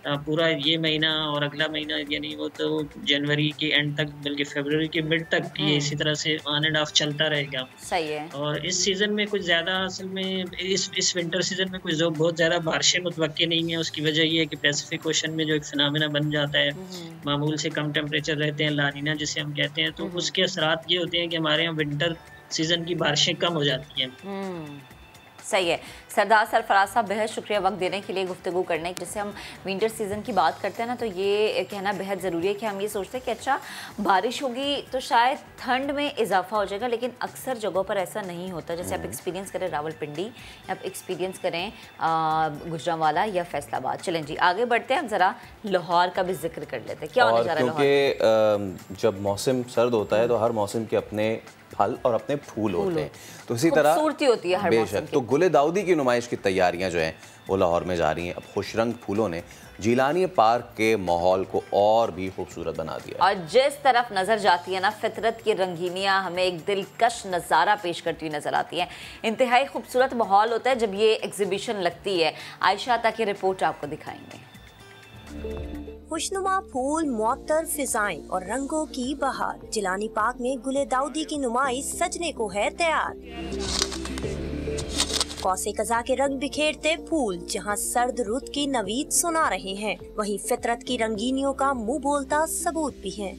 पूरा ये महीना और अगला महीना, यानी वो तो जनवरी के एंड तक, बल्कि फरवरी के मिड तक ये इसी तरह से ऑन एंड ऑफ चलता रहेगा। सही है। और इस सीज़न में कुछ ज़्यादा, असल में इस विंटर सीज़न में कुछ जो बहुत ज़्यादा बारिशें मुतवक्के नहीं है। उसकी वजह ये है कि पैसिफिक ओशन में जो एक फिनोमेना बन जाता है, मामूल से कम टेम्परेचर रहते हैं, लानीना जिसे हम कहते हैं, तो उसके असरात ये होते हैं कि हमारे यहाँ विंटर सीज़न की बारिशें कम हो जाती हैं। सही है। सरदार सरफराज साहब, बेहद शुक्रिया वक्त देने के लिए, गुफ्तगू करने के। जैसे हम विंटर सीज़न की बात करते हैं ना, तो ये कहना बेहद ज़रूरी है कि हम ये सोचते हैं कि अच्छा बारिश होगी तो शायद ठंड में इजाफा हो जाएगा, लेकिन अक्सर जगहों पर ऐसा नहीं होता। जैसे आप एक्सपीरियंस करें रावलपिंडी, या आप एक्सपीरियंस करें गुजरांवाला या फैसलाबाद। चलें जी आगे बढ़ते हैं, हम ज़रा लाहौर का भी जिक्र कर लेते हैं। क्या होने जा रहा है? क्योंकि जब मौसम सर्द होता है तो हर मौसम के अपने फल और अपने फूल होते हैं, तो इसी तरह खूबसूरती होती है हर मौसम की। तो गुले दाऊदी की नुमाइश की तैयारियां जो हैं वो लाहौर में जारी हैं। अब खुशरंग फूलों ने जीलानी पार्क के माहौल को और भी खूबसूरत बना दिया और जिस तरफ नजर जाती है ना, फितरत की रंगीनियां हमें एक दिलकश नज़ारा पेश करती हुई नजर आती हैं। इंतहाई खूबसूरत माहौल होता है जब ये एग्जीबिशन लगती है। आयशा तक ये रिपोर्ट आपको दिखाएंगे। खुशनुमा फूल, मुअत्तर फिजाएं और रंगों की बहार। जिलानी पार्क में गुले दाऊदी की नुमाइश सजने को है तैयार। कौसे कज़ा के रंग बिखेरते फूल जहां सर्द रुत की नवीद सुना रहे हैं, वहीं फितरत की रंगीनियों का मुंह बोलता सबूत भी है।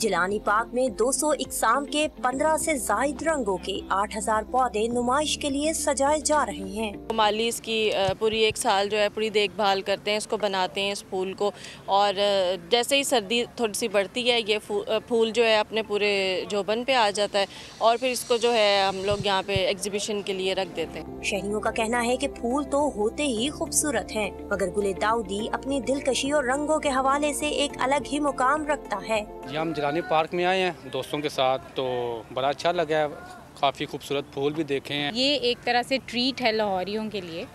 जिलानी पार्क में 200 इकसाम के 15 से जायद रंगों के 8000 पौधे नुमाइश के लिए सजाए जा रहे हैं। माली इसकी पूरी एक साल जो है पूरी देखभाल करते हैं, इसको बनाते हैं इस फूल को, और जैसे ही सर्दी थोड़ी सी बढ़ती है ये फूल जो है अपने पूरे जोबन पे आ जाता है और फिर इसको जो है हम लोग यहाँ पे एग्जीबिशन के लिए रख देते हैं। शहरियों का कहना है कि फूल तो होते ही खूबसूरत हैं, मगर गुले दाऊदी अपनी दिलकशी और रंगों के हवाले से एक अलग ही मुकाम रखता है। हम जिलानी पार्क में आए हैं दोस्तों के साथ, तो बड़ा अच्छा लगा है, काफ़ी खूबसूरत फूल भी देखे हैं। ये एक तरह से ट्रीट है लाहौरियों के लिए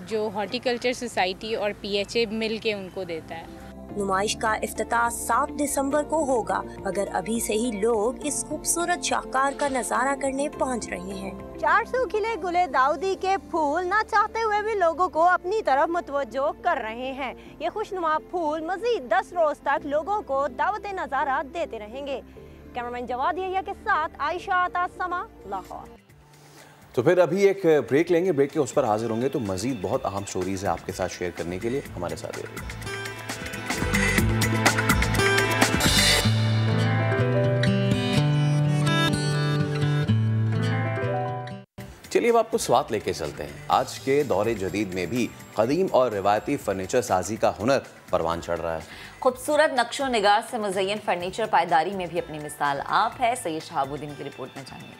जो हॉर्टिकल्चर सोसाइटी और PHA मिल के उनको देता है। नुमाइश का इफ्तिताह 7 दिसंबर को होगा, मगर अभी से ही लोग इस खूबसूरत शाहकार का नजारा करने पहुंच रहे हैं। 400 खिले गुले दाऊदी के फूल ना चाहते हुए भी लोगों को अपनी तरफ मुतवज्जो कर रहे हैं। ये खुशनुमा फूल मजीद 10 रोज तक लोगों को दावत नजारा देते रहेंगे। कैमरामैन जवाद यहिया के साथ आयशा समा, लाहौर। तो फिर अभी एक ब्रेक लेंगे, ब्रेक के उस पर हाजिर होंगे तो मजीद बहुत अहम स्टोरीज है आपके साथ शेयर करने के लिए, हमारे साथ रहिए। चलिए अब आपको स्वात लेके चलते हैं। आज के दौरे जदीद में भी कदीम और रिवायती फर्नीचर साजी का हुनर परवान चढ़ रहा है। खूबसूरत नक्शो निगार से मुज़य्यन फर्नीचर पायदारी में भी अपनी मिसाल आप है। सैयद शहाबुद्दीन की रिपोर्ट में जानिए।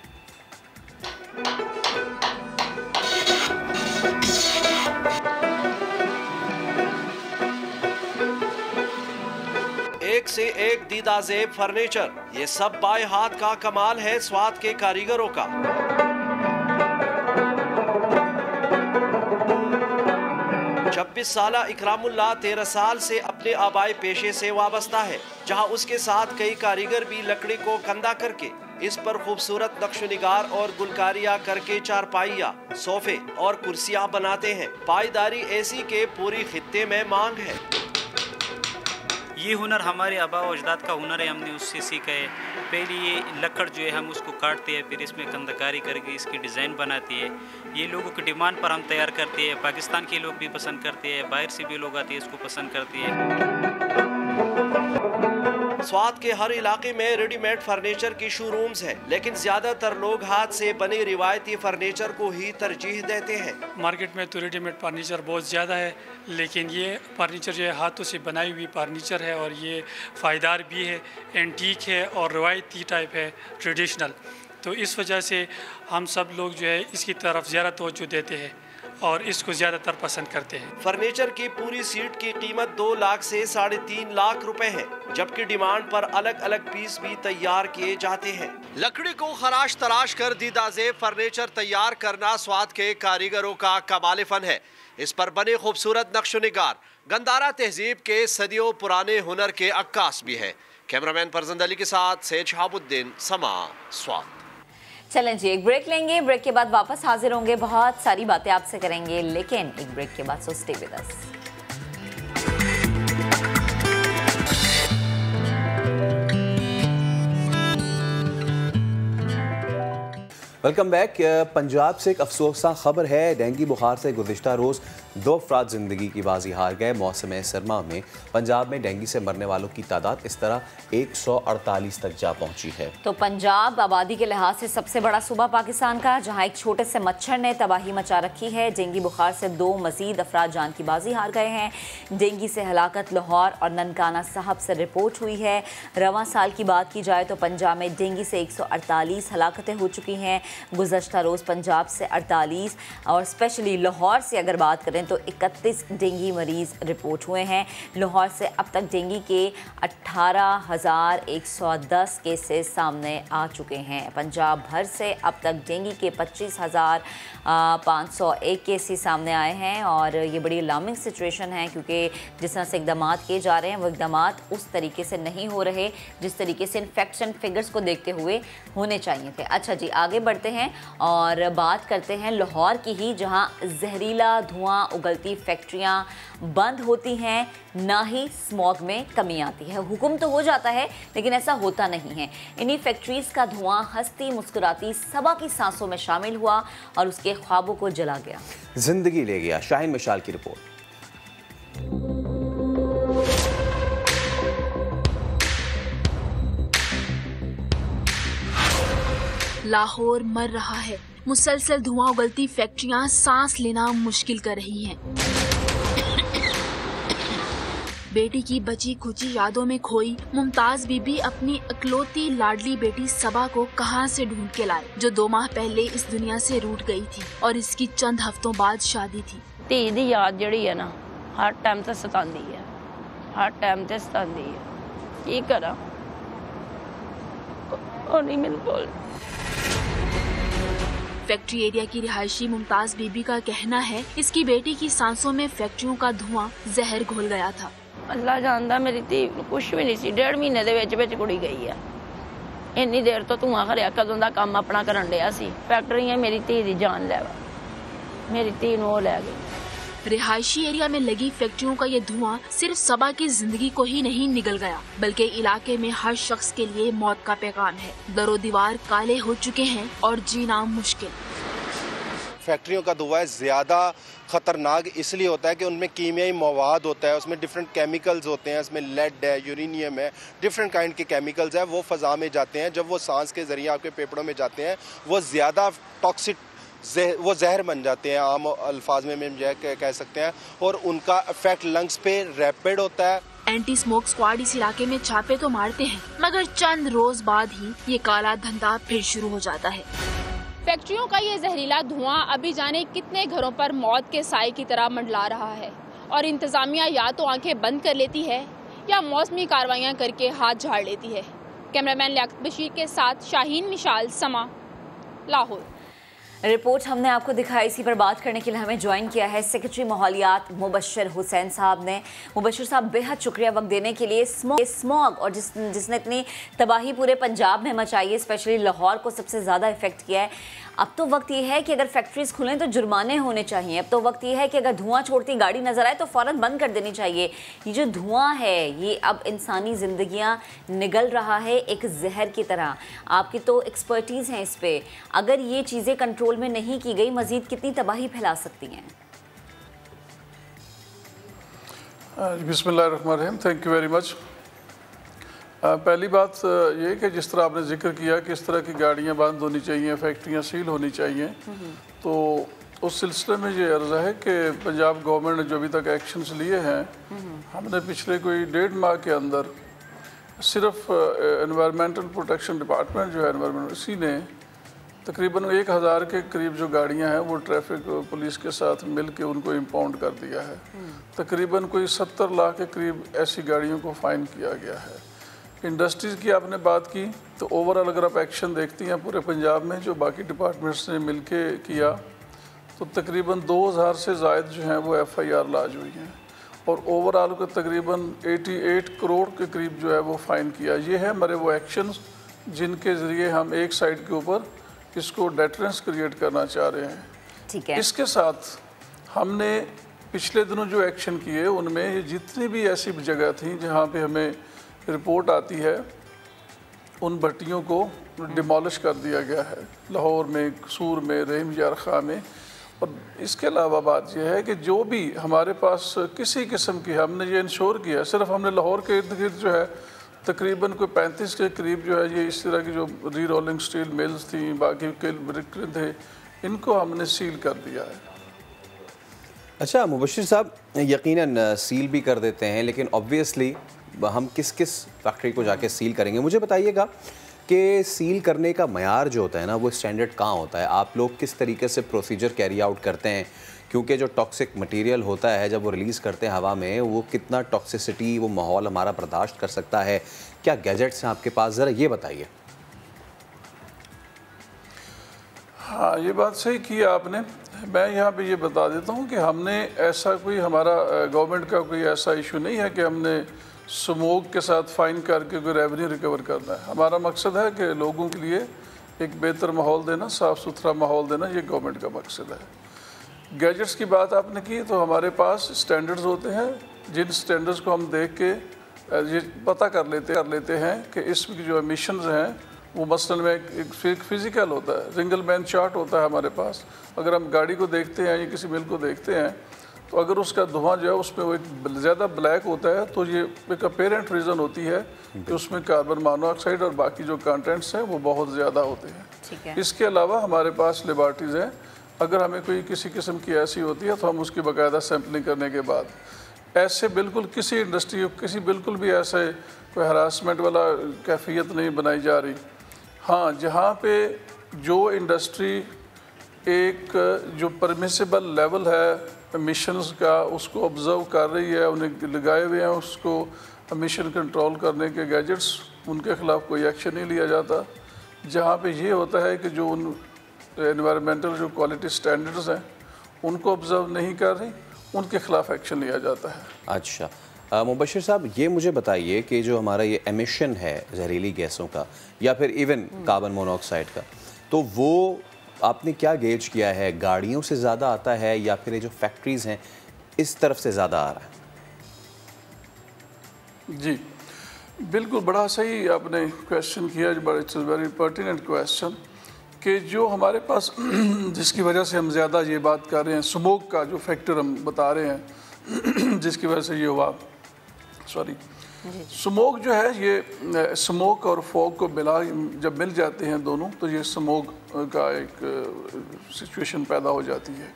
एक से एक दीदाजेब फर्नीचर, ये सब बाएं हाथ का कमाल है स्वात के कारीगरों का। 26 साला इकरामुल्लाह 13 साल से अपने आबाई पेशे से वाबस्ता है, जहां उसके साथ कई कारीगर भी लकड़ी को कंधा करके इस पर खूबसूरत नक्शनिगार और गुलकारियां करके चारपाइयां, सोफे और कुर्सियां बनाते हैं। पायदारी ऐसी के पूरी खित्ते में मांग है। ये हुनर हमारे आबा और अजदाद का हुनर है, हमने उससे सीखा है। पहले ये लकड़ जो है हम उसको काटते हैं, फिर इसमें कंदकारी करके इसकी डिज़ाइन बनाती है। ये लोगों की डिमांड पर हम तैयार करते हैं। पाकिस्तान के लोग भी पसंद करते हैं, बाहर से भी लोग आते हैं इसको पसंद करते हैं। स्वात के हर इलाके में रेडीमेड फर्नीचर की शोरूम्स हैं, लेकिन ज्यादातर लोग हाथ से बने रिवायती फर्नीचर को ही तरजीह देते हैं। मार्केट में तो रेडीमेड फर्नीचर बहुत ज़्यादा है, लेकिन ये फर्नीचर जो है हाथों से बनाई हुई फर्नीचर है और ये फ़ायदार भी है, एंटीक है और रिवायती टाइप है, ट्रेडिशनल। तो इस वजह से हम सब लोग जो है इसकी तरफ ज़्यादा तवज्जो देते हैं और इसको ज़्यादातर पसंद करते हैं। फर्नीचर की पूरी सीट की कीमत 2 लाख से 3.5 लाख रुपए है, जबकि डिमांड पर अलग अलग पीस भी तैयार किए जाते हैं। लकड़ी को खराश तराश कर दीदाजेब फर्नीचर तैयार करना स्वात के कारीगरों का कमाल फन है। इस पर बने खूबसूरत नक्शनिगार गंदारा तहजीब के सदियों पुराने हुनर के अक्कास भी है। कैमरामैन फरजंद अली के साथ सैयद शहाबुद्दीन, समा, स्वात। चलें जी, एक ब्रेक लेंगे, ब्रेक के बाद वापस हाजिर होंगे, बहुत सारी बातें आपसे करेंगे, लेकिन एक ब्रेक के बाद, so stay with us. Welcome back. Punjab से एक अफसोसनाक खबर है। डेंगू बुखार से गुज़िश्ता रोज़ 2 अफराद ज़िंदगी की बाजी हार गए। मौसम सरमा में पंजाब में डेंगू से मरने वालों की तादाद इस तरह 148 तक जा पहुंची है। तो पंजाब आबादी के लिहाज से सबसे बड़ा सूबा पाकिस्तान का, जहां एक छोटे से मच्छर ने तबाही मचा रखी है। डेंगू बुखार से 2 मजीद अफराद जान की बाजी हार गए हैं। डेंगू से हलाकत लाहौर और ननकाना साहब से रिपोर्ट हुई है। रवां साल की बात की जाए तो पंजाब में डेंगू से 148 हलाकतें हो चुकी हैं। गुज़श्ता रोज़ पंजाब से 48 और स्पेशली लाहौर से अगर बात करें तो 31 डेंगू मरीज़ रिपोर्ट हुए हैं। लाहौर से अब तक डेंगू के 18,110 केसेस सामने आ चुके हैं। पंजाब भर से अब तक डेंगू के 25,501 केसेस सामने आए हैं और ये बड़ी अलार्मिंग सिचुएशन है क्योंकि जिस तरह से इक़दाम किए जा रहे हैं वो इक़दाम उस तरीके से नहीं हो रहे जिस तरीके से इन्फेक्शन फिगर्स को देखते हुए होने चाहिए थे। अच्छा जी, आगे बढ़ते हैं और बात करते हैं लाहौर की ही, जहां जहरीला धुआं उगलती फैक्ट्रियां बंद होती हैं, ना ही स्मॉग में कमी आती है। हुक्म तो हो जाता है लेकिन ऐसा होता नहीं है। इन्हीं फैक्ट्रीज़ का धुआं हंसती मुस्कुराती सबा की सांसों में शामिल हुआ और उसके ख्वाबों को जला गया, जिंदगी ले गया। शाहीन मिशाल की रिपोर्ट। लाहौर मर रहा है। मुसलसल धुआं उगलती फैक्ट्रियां सांस लेना मुश्किल कर रही हैं। बेटी की बची खुची यादों में खोई मुमताज बीबी अपनी इकलौती लाडली बेटी सबा को कहां से ढूंढ के लाए, जो 2 माह पहले इस दुनिया से रूठ गई थी और इसकी चंद हफ्तों बाद शादी थी। धी दी याद जड़ी है ना हर टाइम से सतांदी है, हर टाइम से सतांदी है। की करा और नहीं मेरे को। फैक्ट्री एरिया की रिहायशी मुमताज बीबी का कहना है इसकी बेटी की सांसों में फैक्ट्रियों का धुआं जहर घोल गया था। अल्लाह जानदा मेरी धी कुछ भी नहीं सी, 1.5 महीने दे विच कुड़ी गई है। इन्नी देर तो धुआं खरिया कदों दा काम अपना करन दिया सी। फैक्ट्रियां मेरी धी दी जान ले, मेरी धी नूं ओ लै गई। रिहायशी एरिया में लगी फैक्ट्रियों का ये धुआं सिर्फ सबा की जिंदगी को ही नहीं निगल गया बल्कि इलाके में हर शख्स के लिए मौत का पैगाम है। दरो दीवार काले हो चुके हैं और जीना मुश्किल। फैक्ट्रियों का धुआं ज़्यादा ख़तरनाक इसलिए होता है कि उनमें कीमियाई मवाद होता है, उसमें डिफरेंट केमिकल्स होते हैं, उसमें लेड है, यूरेनियम है, डिफरेंट काइंड के केमिकल्स हैं। वो फ़ज़ा में जाते हैं, जब वो सांस के ज़रिए आपके फेफड़ों में जाते हैं वो ज़्यादा टॉक्सिक वो जहर बन जाते हैं, आम अल्फाज में हम कह सकते हैं, और उनका इफेक्ट लंग्स पे रैपिड होता है। एंटी स्मोक स्क्वाड इस इलाके में छापे तो मारते हैं मगर चंद रोज बाद ही ये काला धंधा फिर शुरू हो जाता है। फैक्ट्रियों का ये जहरीला धुआं अभी जाने कितने घरों पर मौत के साए की तरह मंडला रहा है और इंतजामिया या तो आंखें बंद कर लेती है या मौसमी कार्रवाइयां करके हाथ झाड़ लेती है। कैमरामैन लियाकत बशीर के साथ शाहीन मिशाल, समा, लाहौर। रिपोर्ट हमने आपको दिखाई, इसी पर बात करने के लिए हमें ज्वाइन किया है सेक्रेटरी माहौलियात मुबशर हुसैन साहब ने। मुबशर साहब, बेहद शुक्रिया वक्त देने के लिए। स्मॉग और जिसने इतनी तबाही पूरे पंजाब में मचाई है, स्पेशली लाहौर को सबसे ज़्यादा इफेक्ट किया है। अब तो वक्त ये है कि अगर फैक्ट्रीज खुलें तो जुर्माने होने चाहिए। अब तो वक्त ये है कि अगर धुआं छोड़ती गाड़ी नजर आए तो फ़ौरन बंद कर देनी चाहिए। ये जो धुआं है ये अब इंसानी ज़िंदगियां निगल रहा है एक जहर की तरह। आपकी तो एक्सपर्टीज़ हैं इस पे, अगर ये चीज़ें कंट्रोल में नहीं की गई मज़ीद कितनी तबाही फैला सकती हैं? बिस्मिल्लाहिर्रहमानिर्रहीम, थैंक यू वेरी मच। पहली बात ये कि जिस तरह आपने जिक्र किया कि इस तरह की गाड़ियाँ बंद होनी चाहिए, फैक्ट्रियाँ सील होनी चाहिए, तो उस सिलसिले में ये अर्ज़ है कि पंजाब गवर्नमेंट ने जो अभी तक एक्शंस लिए हैं, हमने पिछले कोई 1.5 माह के अंदर सिर्फ एनवायरमेंटल प्रोटेक्शन डिपार्टमेंट जो है एनवायरमेंट, इसी ने तकरीबन 1000 के करीब जो गाड़ियां हैं वो ट्रैफिक पुलिस के साथ मिल के उनको इम्पाउंड कर दिया है। तकरीबन कोई 70 लाख के करीब ऐसी गाड़ियों को फ़ाइन किया गया है। इंडस्ट्रीज़ की आपने बात की तो ओवरऑल अगर आप एक्शन देखती हैं पूरे पंजाब में जो बाकी डिपार्टमेंट्स ने मिल के किया तो तकरीबन 2000 से ज़ायद जो हैं वो FIR लॉन्च हुई हैं और ओवरऑल को तकरीबन 88 करोड़ के करीब जो है वो फ़ाइन किया। ये है हमारे वो एक्शंस जिनके ज़रिए हम एक साइड के ऊपर इसको डेटरेंस क्रिएट करना चाह रहे हैं। ठीक है। इसके साथ हमने पिछले दिनों जो एक्शन किए उनमें जितनी भी ऐसी जगह थी जहाँ पे हमें रिपोर्ट आती है उन भट्टियों को डिमोलिश कर दिया गया है, लाहौर में, कसूर में, रहीम यार खां में। और इसके अलावा बात यह है कि जो भी हमारे पास किसी किस्म की, हमने ये इंश्योर किया, सिर्फ हमने लाहौर के इर्द गिर्द जो है तकरीबन कोई 35 के करीब जो है ये इस तरह की जो री रोलिंग स्टील मिल्स थी, बाकी के ब्रिक थे, इनको हमने सील कर दिया है। अच्छा मुबशिर साहब, यकीनन सील भी कर देते हैं लेकिन ऑब्वियसली हम किस किस फैक्ट्री को जाके सील करेंगे? मुझे बताइएगा कि सील करने का मयार जो होता है ना, वो स्टैंडर्ड कहाँ होता है? आप लोग किस तरीके से प्रोसीजर कैरी आउट करते हैं? क्योंकि जो टॉक्सिक मटेरियल होता है जब वो रिलीज़ करते हैं हवा में, वो कितना टॉक्सिसिटी वो माहौल हमारा बर्दाश्त कर सकता है? क्या गैजेट्स हैं आपके पास, ज़रा ये बताइए। हाँ, ये बात सही की आपने। मैं यहाँ पे ये बता देता हूँ कि हमने ऐसा कोई, हमारा गवर्नमेंट का कोई ऐसा इशू नहीं है कि हमने स्मोक के साथ फाइन करके कोई रेवेन्यू रिकवर करना है। हमारा मकसद है कि लोगों के लिए एक बेहतर माहौल देना, साफ़ सुथरा माहौल देना, ये गवर्नमेंट का मकसद है। गैजेट्स की बात आपने की, तो हमारे पास स्टैंडर्ड्स होते हैं, जिन स्टैंडर्ड्स को हम देख के ये पता कर लेते हैं कि इसमें जो एमिशंस हैं वो मसलन में एक फिज़िकल होता है, सिंगल मैन चार्ट होता है हमारे पास। अगर हम गाड़ी को देखते हैं या किसी मिल को देखते हैं, तो अगर उसका धुआं जो है उसमें वो एक ज़्यादा ब्लैक होता है, तो ये एक अपेरेंट रीज़न होती है कि उसमें कार्बन मोनोऑक्साइड और बाकी जो कंटेंट्स हैं वो बहुत ज़्यादा होते हैं। इसके अलावा हमारे पास लेबॉर्ट्रीज़ हैं, अगर हमें कोई किसी किस्म की ऐसी होती है तो हम उसकी बाकायदा सैम्पलिंग करने के बाद, ऐसे बिल्कुल किसी इंडस्ट्री, किसी बिल्कुल भी ऐसे कोई हरासमेंट वाला कैफियत नहीं बनाई जा रही। हाँ, जहाँ पे जो इंडस्ट्री एक जो परमिसिबल लेवल है एमिशंस का उसको ऑब्ज़र्व कर रही है, उन्हें लगाए हुए हैं उसको एमिशन कंट्रोल करने के गैजेट्स, उनके ख़िलाफ़ कोई एक्शन नहीं लिया जाता। जहाँ पे ये होता है कि जो उन एनवायरमेंटल जो क्वालिटी स्टैंडर्ड्स हैं उनको ऑब्ज़र्व नहीं कर रही, उनके ख़िलाफ़ एक्शन लिया जाता है। अच्छा, मुबशिर साहब, ये मुझे बताइए कि जो हमारा ये एमिशन है जहरीली गैसों का या फिर इवन कार्बन मोनोऑक्साइड का, तो वो आपने क्या गेज किया है? गाड़ियों से ज़्यादा आता है या फिर ये जो फैक्ट्रीज़ हैं इस तरफ से ज़्यादा आ रहा है? जी बिल्कुल, बड़ा सही आपने क्वेश्चन किया, it's a very pertinent question, कि जो हमारे पास जिसकी वजह से हम ज़्यादा ये बात कर रहे हैं, स्मोक का जो फैक्टर हम बता रहे हैं जिसकी वजह से ये हुआ, स्मोक जो है, ये स्मोक और फॉग को जब मिल जाते हैं दोनों, तो ये स्मोक का एक सिचुएशन पैदा हो जाती है।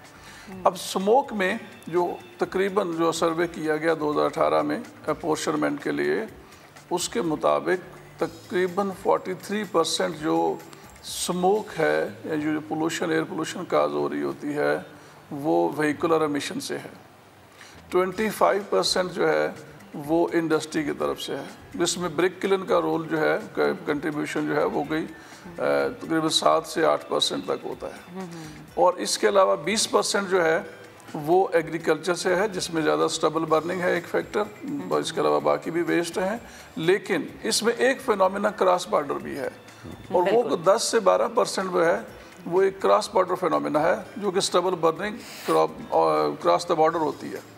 अब स्मोक में जो तकरीबन जो सर्वे किया गया 2018 में अपोर्शनमेंट के लिए, उसके मुताबिक तकरीबन 43% जो स्मोक है या जो पोल्यूशन, एयर पोल्यूशन काज हो रही होती है, वो व्हीकुलर एमिशन से है। 25% जो है वो इंडस्ट्री की तरफ से है, जिसमें ब्रिक किलन का रोल जो है, कंट्रीब्यूशन जो है वो कोई तकरीबन 7 से 8% तक होता है। और इसके अलावा 20% जो है वो एग्रीकल्चर से है, जिसमें ज़्यादा स्टबल बर्निंग है एक फैक्टर, और इसके अलावा बाकी भी वेस्ट हैं। लेकिन इसमें एक फिनोमेना क्रॉस बॉर्डर भी है, और वो 10 से 12% जो है वो एक क्रॉस बॉर्डर फिनोमेना है, जो कि stubble burning cross the border होती है।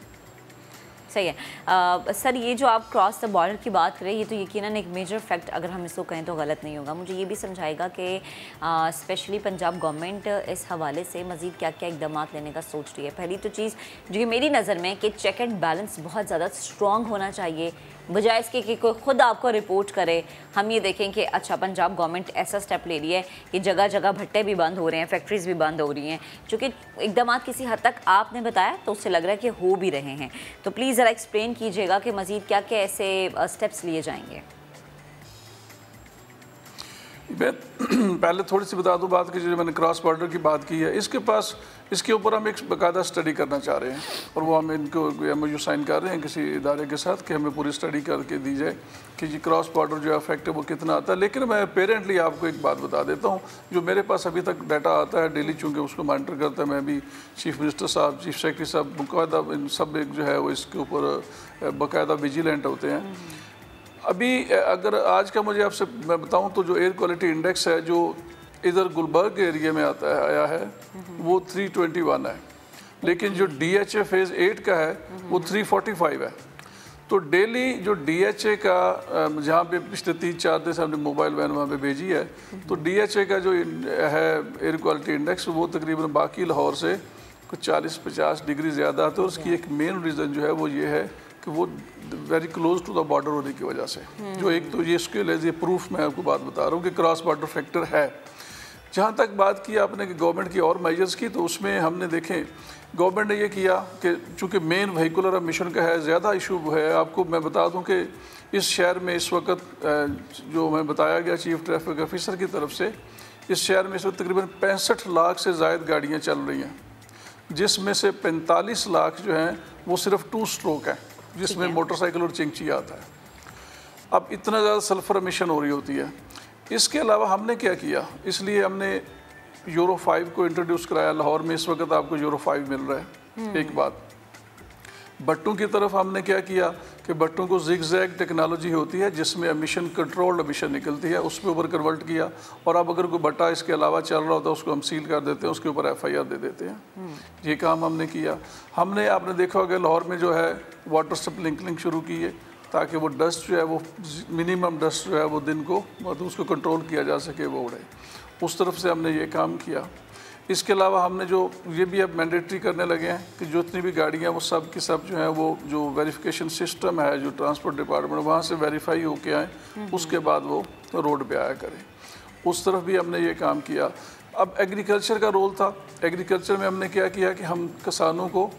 सही है। सर, ये जो आप क्रॉस द बॉर्डर की बात करें, ये तो यकीनन एक मेजर फैक्ट अगर हम इसको कहें तो गलत नहीं होगा। मुझे ये भी समझाएगा कि स्पेशली पंजाब गवर्नमेंट इस हवाले से मज़ीद क्या क्या इकदाम लेने का सोच रही है। पहली तो चीज़ जो कि मेरी नज़र में कि चेक एंड बैलेंस बहुत ज़्यादा स्ट्रॉन्ग होना चाहिए, बजाय इसके कि कोई ख़ुद आपको रिपोर्ट करे। हम ये देखें कि अच्छा, पंजाब गवर्नमेंट ऐसा स्टेप ले रही है कि जगह जगह भट्टे भी बंद हो रहे हैं, फैक्ट्रीज़ भी बंद हो रही हैं, चूँकि इकदाम किसी हद तक आपने बताया तो उससे लग रहा है कि हो भी रहे हैं। तो प्लीज़ ज़रा एक्सप्लेन कीजिएगा कि मज़ीद क्या क्या ऐसे स्टेप्स लिए जाएंगे। मैं पहले थोड़ी सी बता दूं बात की, जो मैंने क्रॉस बॉर्डर की बात की है, इसके ऊपर हम एक बाकायदा स्टडी करना चाह रहे हैं, और वो हम इनको MOU साइन कर रहे हैं किसी इदारे के साथ कि हमें पूरी स्टडी करके दी जाए कि ये क्रॉस बॉर्डर जो इफेक्ट है वो कितना आता है। लेकिन मैं पेरेंटली आपको एक बात बता देता हूँ, जो मेरे पास अभी तक डाटा आता है डेली, चूँकि उसको मॉनिटर करता है मैं भी, चीफ मिनिस्टर साहब, चीफ सेक्रेटरी साहब, बाकायदा इन सब एक जो है वो इसके ऊपर बाकायदा विजिलेंट होते हैं। अभी अगर आज का मुझे आपसे मैं बताऊं तो जो एयर क्वालिटी इंडेक्स है, जो इधर गुलबर्ग एरिया में आया है वो 321 है, लेकिन जो DHA फेज़ 8 का है वो 345 है। तो डेली जो DHA का जहाँ पे पिछले 3-4 दिन से हमने मोबाइल वैन वहाँ पे भेजी है, तो DHA का जो है एयर क्वालिटी इंडेक्स, वो तकरीबन बाकी लाहौर से कुछ 40-50 डिग्री ज़्यादा आता है। और उसकी एक मेन रीज़न जो है वो ये है कि वो very close to the border होने की वजह से, जो एक तो ये इसके लिए प्रूफ मैं आपको बात बता रहा हूँ कि क्रॉस बॉर्डर फैक्टर है। जहाँ तक बात की आपने कि गवर्नमेंट की और मेजर्स की, तो उसमें हमने देखें गवर्नमेंट ने ये किया कि चूँकि मेन व्हीकुलर एमिशन का है, ज़्यादा इशू है। आपको मैं बता दूं कि इस शहर में इस वक्त जो मैं बताया गया चीफ ट्रैफिक ऑफिसर की तरफ से, इस शहर में इस वक्त तकरीबन 65 लाख से ज़ायद गाड़ियाँ चल रही हैं, जिसमें से 45 लाख जो हैं वो सिर्फ 2 स्ट्रोक है, जिसमें मोटरसाइकिल और चिंची आता है। अब इतना ज़्यादा सल्फर एमिशन हो रही होती है। इसके अलावा हमने क्या किया, इसलिए हमने यूरो 5 को इंट्रोड्यूस कराया। लाहौर में इस वक्त आपको यूरो 5 मिल रहा है। एक बात, भट्टों की तरफ हमने क्या किया कि भट्टों को जिगजैग टेक्नोलॉजी होती है जिसमें एमिशन कंट्रोल्ड एमिशन निकलती है, उसके ऊपर कन्वर्ट किया। और अब अगर कोई भट्टा इसके अलावा चल रहा होता है उसको हम सील कर देते हैं, उसके ऊपर FIR दे देते हैं। ये काम हमने किया। हमने आपने देखा होगा लाहौर में जो है वाटर स्प्रिंकलिंग शुरू की है, ताकि वो डस्ट जो है वो मिनिमम डस्ट जो है वो दिन को मतलब उसको कंट्रोल किया जा सके, वो उड़े। उस तरफ से हमने ये काम किया। इसके अलावा हमने जो ये भी अब मैंडेटरी करने लगे हैं कि जितनी भी गाड़ियाँ वो सब की सब जो है वो जो वेरिफिकेशन सिस्टम है जो ट्रांसपोर्ट डिपार्टमेंट वहाँ से वेरीफाई होके आए, उसके बाद वो रोड पे आया करें। उस तरफ भी हमने ये काम किया। अब एग्रीकल्चर का रोल था। एग्रीकल्चर में हमने क्या किया कि हम किसानों को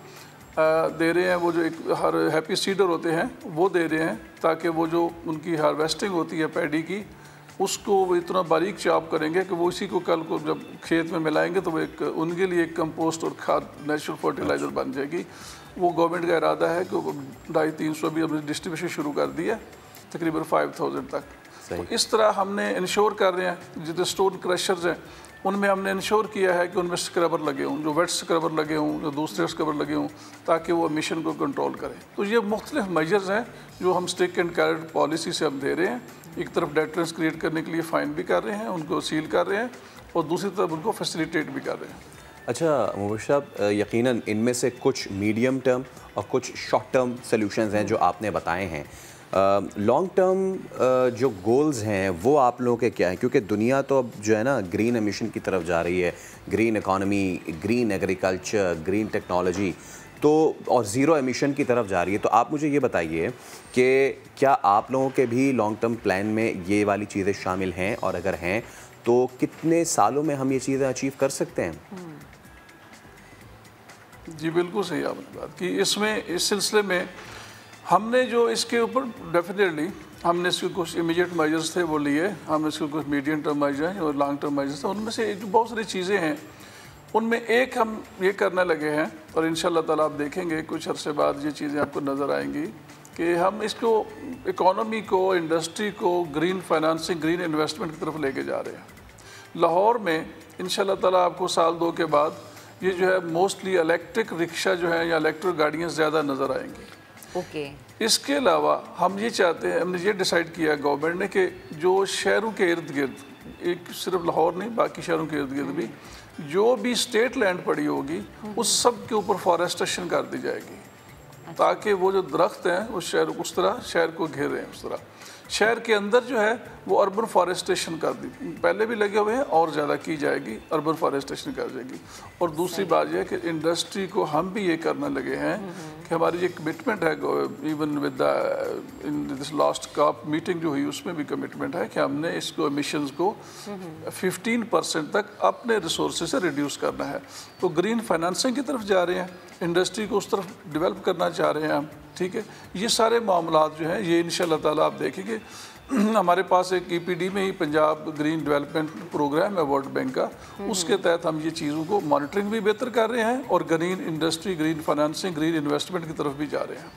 दे रहे हैं वो जो एक हर हैप्पी सीडर होते हैं वो दे रहे हैं, ताकि वो जो उनकी हार्वेस्टिंग होती है पैडी की उसको वो इतना बारीक चाप करेंगे कि वो इसी को कल को जब खेत में मिलाएंगे तो वो एक उनके लिए एक कंपोस्ट और खाद नेचुरल फर्टिलाइज़र बन जाएगी। वो गवर्नमेंट का इरादा है कि 250-300 भी हमने डिस्ट्रीब्यूशन शुरू कर दिया, तकरीबन 5000 तक। तो इस तरह हमने इंश्योर कर रहे हैं जितने स्टोन क्रशर्स हैं उनमें हमने इंश्योर किया है कि उनमें स्क्रबर लगे हों, जो वेट स्क्रबर लगे हों, जो दूसरे स्क्रबर लगे हों, ताकि वो एमिशन को कंट्रोल करें। तो ये मुख्तलिफ मेजर्स हैं जो हम स्टिक एंड कैरेट पॉलिसी से हम दे रहे हैं। एक तरफ डेटरेंस क्रिएट करने के लिए फ़ाइन भी कर रहे हैं, उनको सील कर रहे हैं, और दूसरी तरफ उनको फैसिलिटेट भी कर रहे हैं। अच्छा मुबश्शिर साहब, यकीनन इनमें से कुछ मीडियम टर्म और कुछ शॉर्ट टर्म सॉल्यूशंस हैं जो आपने बताए हैं। लॉन्ग टर्म जो गोल्स हैं वो आप लोगों के क्या हैं? क्योंकि दुनिया तो अब जो है ना ग्रीन एमिशन की तरफ जा रही है, green economy, green agriculture, green technology, तो और ज़ीरो एमिशन की तरफ जा रही है। तो आप मुझे ये बताइए कि क्या आप लोगों के भी लॉन्ग टर्म प्लान में ये वाली चीज़ें शामिल हैं, और अगर हैं तो कितने सालों में हम ये चीज़ें अचीव कर सकते हैं? जी बिल्कुल सही आपने बात की। इसमें इस सिलसिले में हमने जो इसके ऊपर डेफिनेटली हमने इसके कुछ इमीडिएट मेजर्स थे वो लिए, हमने इसके कुछ मीडियम टर्म मेजर हैं और लॉन्ग टर्म मेजर्स थे। उनमें से जो बहुत सारी चीज़ें हैं उनमें एक हम ये करने लगे हैं, और इंशाल्लाह ताला आप देखेंगे कुछ अरसे बाद ये चीज़ें आपको नज़र आएंगी कि हम इसको इकोनॉमी को, इंडस्ट्री को ग्रीन फाइनेंसिंग, ग्रीन इन्वेस्टमेंट की तरफ लेके जा रहे हैं। लाहौर में इंशाल्लाह ताला आपको साल 2 के बाद ये जो है मोस्टली इलेक्ट्रिक रिक्शा जो है या इलेक्ट्रिक गाड़ियाँ ज़्यादा नज़र आएंगी। इसके अलावा हम ये चाहते हैं, हमने ये डिसाइड किया गवर्नमेंट ने कि जो शहरों के इर्द गिर्द, एक सिर्फ लाहौर नहीं बाकी शहरों के इर्द गिर्द भी जो भी स्टेट लैंड पड़ी होगी उस सब के ऊपर फॉरेस्टेशन कर दी जाएगी, ताकि वो जो दरख्त हैं उस शहर उस तरह शहर को घेरे हैं। उस तरह शहर के अंदर जो है वो अर्बन फॉरेस्टेशन कर दी, पहले भी लगे हुए हैं और ज़्यादा की जाएगी, अर्बन फॉरेस्टेशन कर जाएगी। और दूसरी बात यह है कि इंडस्ट्री को हम भी ये करने लगे हैं कि हमारी ये कमिटमेंट है, even within this last COP meeting जो हुई उसमें भी कमिटमेंट है कि हमने इसको एमिशंस को 15% तक अपने रिसोर्सेज से रिड्यूस करना है। तो ग्रीन फाइनेंसिंग की तरफ जा रहे हैं, इंडस्ट्री को उस तरफ डेवलप करना चाह रहे हैं हम, ठीक है। ये सारे मामलात जो हैं ये इंशाल्लाह ताला आप देखेंगे हमारे पास एक EPD में ही पंजाब ग्रीन डेवलपमेंट प्रोग्राम है वर्ल्ड बैंक का, उसके तहत हम ये चीज़ों को मॉनिटरिंग भी बेहतर कर रहे हैं और green industry, green financing, green investment की तरफ भी जा रहे हैं।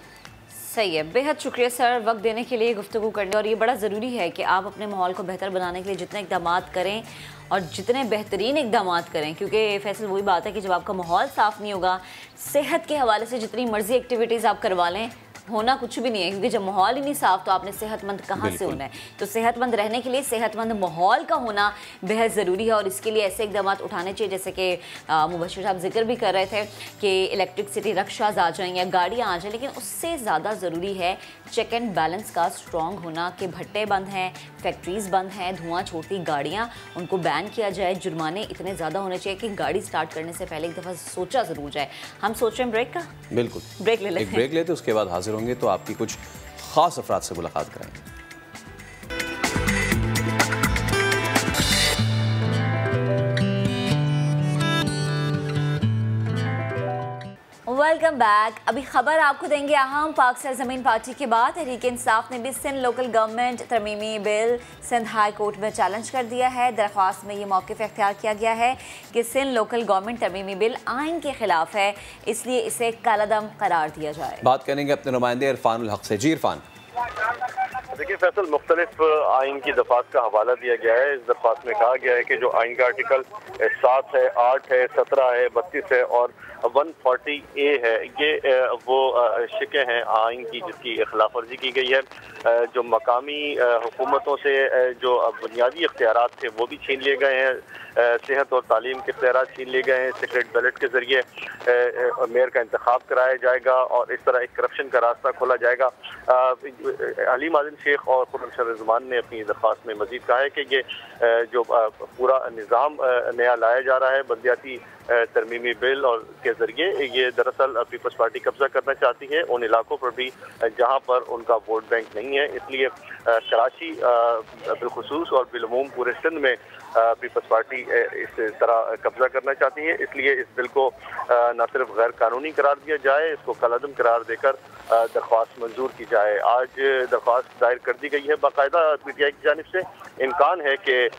सही है, बेहद शुक्रिया सर वक्त देने के लिए, गुफ्तगू करने। और ये बड़ा ज़रूरी है कि आप अपने माहौल को बेहतर बनाने के लिए जितने इक़दाम करें और जितने बेहतरीन इक़दाम करें, क्योंकि फैसल वही बात है कि जब आपका माहौल साफ़ नहीं होगा, सेहत के हवाले से जितनी मर्जी एक्टिविटीज़ आप करवा लें होना कुछ भी नहीं है, क्योंकि जब माहौल ही नहीं साफ तो आपने सेहतमंद कहाँ से होना है। तो सेहतमंद रहने के लिए सेहतमंद माहौल का होना बेहद ज़रूरी है और इसके लिए ऐसे इकदाम उठाने चाहिए जैसे कि मुबश्शिर साहब जिक्र भी कर रहे थे कि इलेक्ट्रिसिटी रक्शाज आ जाएँ या गाड़ियाँ आ जाएँ, लेकिन उससे ज़्यादा ज़रूरी है चेक एंड बैलेंस का स्ट्रॉन्ग होना कि भट्टे बंद हैं, फैक्ट्रीज़ बंद हैं, धुआं छोड़ती गाड़ियाँ उनको बैन किया जाए, जुर्माने इतने ज़्यादा होने चाहिए कि गाड़ी स्टार्ट करने से पहले एक दफ़ा सोचा ज़रूर जाए। हम सोच रहे हैं ब्रेक का, बिल्कुल ब्रेक ले लेते हैं, ब्रेक लेते उसके बाद हाजिर होंगे तो आपकी कुछ खास अफराद से मुलाकात कराएंगे। Welcome back. अभी खबर आपको देंगे अहम पाक सरजमीन पार्टी के बाद तहरीक इंसाफ ने भी सिंध लोकल गवर्नमेंट तरमीमी बिल सिंध हाई कोर्ट में चैलेंज कर दिया है। दरख्वास्त में ये मौक़िफ़ इख्तियार किया गया है कि सिंध लोकल गवर्नमेंट तरमीमी बिल आइन के खिलाफ है, इसलिए इसे कालादम करार दिया जाए। बात करेंगे अपने नुमाइंदे इरफानुल हक से। जी इरफान। देखिए फैसल, मुख्तलिफ आइन की दरख्वास्त का हवाला दिया गया है। इस दरख्वास्त में कहा गया है कि जो आइन का आर्टिकल 7 है, 8 है, 17 है, 32 है और 140A है, ये वो शिकें हैं आइन की जिसकी खिलाफ वर्जी की गई है। जो मकामी हुकूमतों से जो बुनियादी इख्तियारात थे वो भी छीन लिए गए हैं। सेहत और तालीम के इख्तियारात छीन लिए गए हैं। सीक्रेट बैलेट के जरिए मेयर का इंतखाब कराया जाएगा और इस तरह एक करप्शन का रास्ता खोला जाएगा। हलीम आदिल शेख और खुर्रम शहर-ए-ज़मान ने अपनी दरख्वास्त में मजीद कहा है कि ये जो पूरा निज़ाम नया लाया जा रहा है बल्दियाती तरमीमी बिल और के जरिए, ये दरअसल पीपल्स पार्टी कब्जा करना चाहती है उन इलाकों पर भी जहाँ पर उनका वोट बैंक नहीं है। इसलिए कराची बिलखुसूस और बिलूम पूरे सिंध में पीपल्स पार्टी इस तरह कब्जा करना चाहती है। इसलिए इस बिल को न सिर्फ गैर कानूनी करार दिया जाए, इसको कलअदम करार देकर दरख्वास्त मंजूर की जाए। आज दरख्वास्त दायर कर दी गई है बाकायदा PTI की जानिब से। इम्कान है कि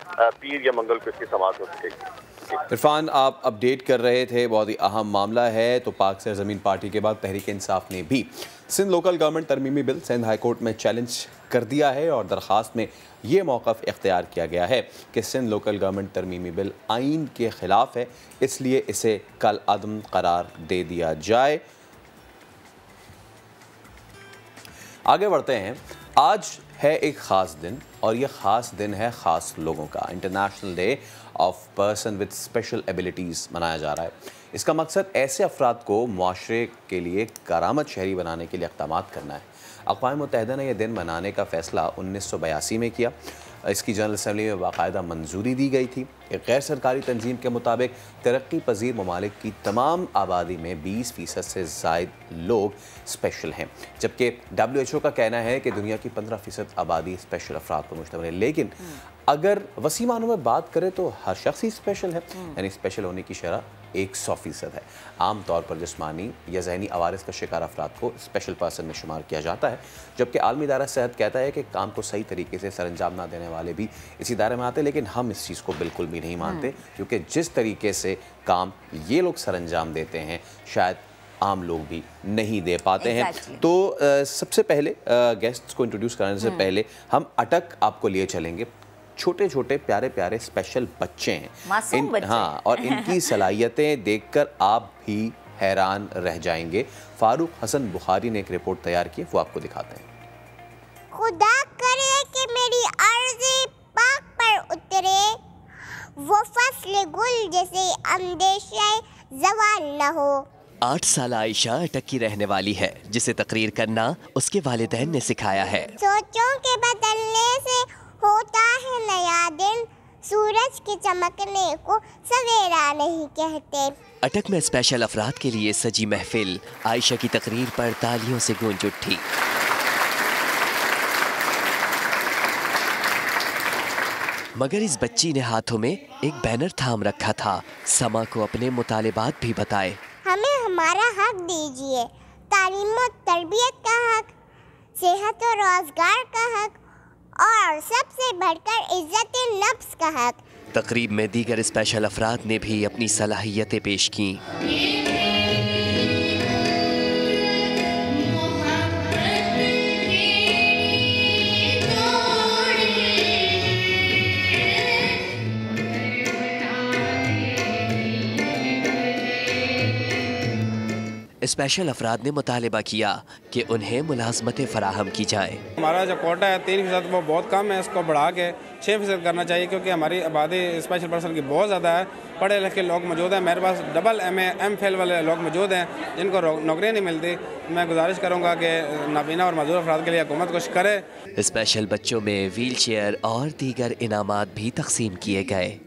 पीर या मंगल को इसकी समाअत हो सकेगी। इरफान, आप अपडेट कर रहे थे, बहुत ही अहम मामला है। तो पाक सरजमीन पार्टी के बाद तहरीक इंसाफ ने भी सिंध लोकल गवर्नमेंट तरमीमी बिल सिंध हाई कोर्ट में चैलेंज कर दिया है और दरख्वास्त में ये मौक़िफ़ इख्तियार किया गया है कि सिंध लोकल गवर्नमेंट तरमीमी बिल आइन के ख़िलाफ़ है, इसलिए इसे कल अदम करार दे दिया जाए। आगे बढ़ते हैं। आज है एक ख़ास दिन और ये ख़ास दिन है ख़ास लोगों का। International day of person with special abilities मनाया जा रहा है। इसका मकसद ऐसे अफराद को मुआशरे के लिए करामत शहरी बनाने के लिए इक़दामात करना है। अक़वाम मुत्तहिदा ने यह दिन मनाने का फ़ैसला 1982 में किया। इसकी जनरल असम्बली में बाकायदा मंजूरी दी गई थी। एक गैर सरकारी तंजीम के मुताबिक तरक्की पजीर ममालिक की तमाम आबादी में 20% से ज़ायद लोग स्पेशल हैं, जबकि WHO का कहना है कि दुनिया की 15% आबादी स्पेशल अफराद पर मुश्तमिल है। लेकिन अगर वसी मानों में बात करें तो हर शख्स ही स्पेशल है, यानी स्पेशल होने की शरह 100% है। आम तौर पर जिस्मानी या ज़हनी अवारिस का शिकार अफराद को स्पेशल पर्सन में शुमार किया जाता है, जबकि आलमी इदारा सेहत कहता है कि काम को सही तरीके से सरअंजाम ना देने वाले भी इसी दायरे में आते हैं। लेकिन हम इस चीज़ को बिल्कुल भी नहीं मानते, क्योंकि जिस तरीके से काम ये लोग सरअंजाम देते हैं शायद आम लोग भी नहीं दे पाते हैं। तो सबसे पहले गेस्ट्स को इंट्रोड्यूस कराने से पहले हम अटक आपको लिए चलेंगे। छोटे छोटे प्यारे प्यारे स्पेशल बच्चे हैं हाँ, और इनकी सलाहियतें देखकर आप भी हैरान रह जाएंगे। फारूक हसन बुखारी ने एक रिपोर्ट तैयार की, वो आपको दिखाते हैं। खुदा करे कि मेरी अर्ज़े पाक पर उतरे, वो फस्ल गुल जैसे अंदेशे ज़वाल न हो। 8 साल आयशा अटक की रहने वाली है, जिसे तकरीर करना उसके वालिदैन ने सिखाया है। सोचों के बदलने से होता है नया दिन, सूरज के चमकने को सवेरा नहीं कहते। अटक में स्पेशल अफराद के लिए सजी महफिल आयशा की तकरीर पर तालियों से गूंज उठी। मगर इस बच्ची ने हाथों में एक बैनर थाम रखा था, समा को अपने मुतालिबात भी बताए। हमें हमारा हक दीजिए, तालीम और तरबियत का हक, सेहत और रोजगार का हक और सबसे बढ़कर इज्जत नफ्स का हक। तकरीब में दीगर स्पेशल अफराद ने भी अपनी सलाहियतें पेश की। स्पेशल अफराद ने मुतालिबा किया कि उन्हें मुलाजमतें फराहम की जाए। हमारा जो कोटा है 3% वो बहुत कम है, इसको बढ़ा के 6% करना चाहिए, क्योंकि हमारी आबादी स्पेशल पर्सन की बहुत ज़्यादा है। पढ़े लिखे लोग मौजूद हैं, मेरे पास डबल MA MPhil वाले लोग मौजूद हैं जिनको नौकरियाँ नहीं मिलती। मैं गुजारिश करूँगा कि नाबीना और मजदूर अफराद के लिए हुकूमत कुछ करे। स्पेशल बच्चों में व्हील चेयर और दीगर इनामात भी तकसीम किए गए।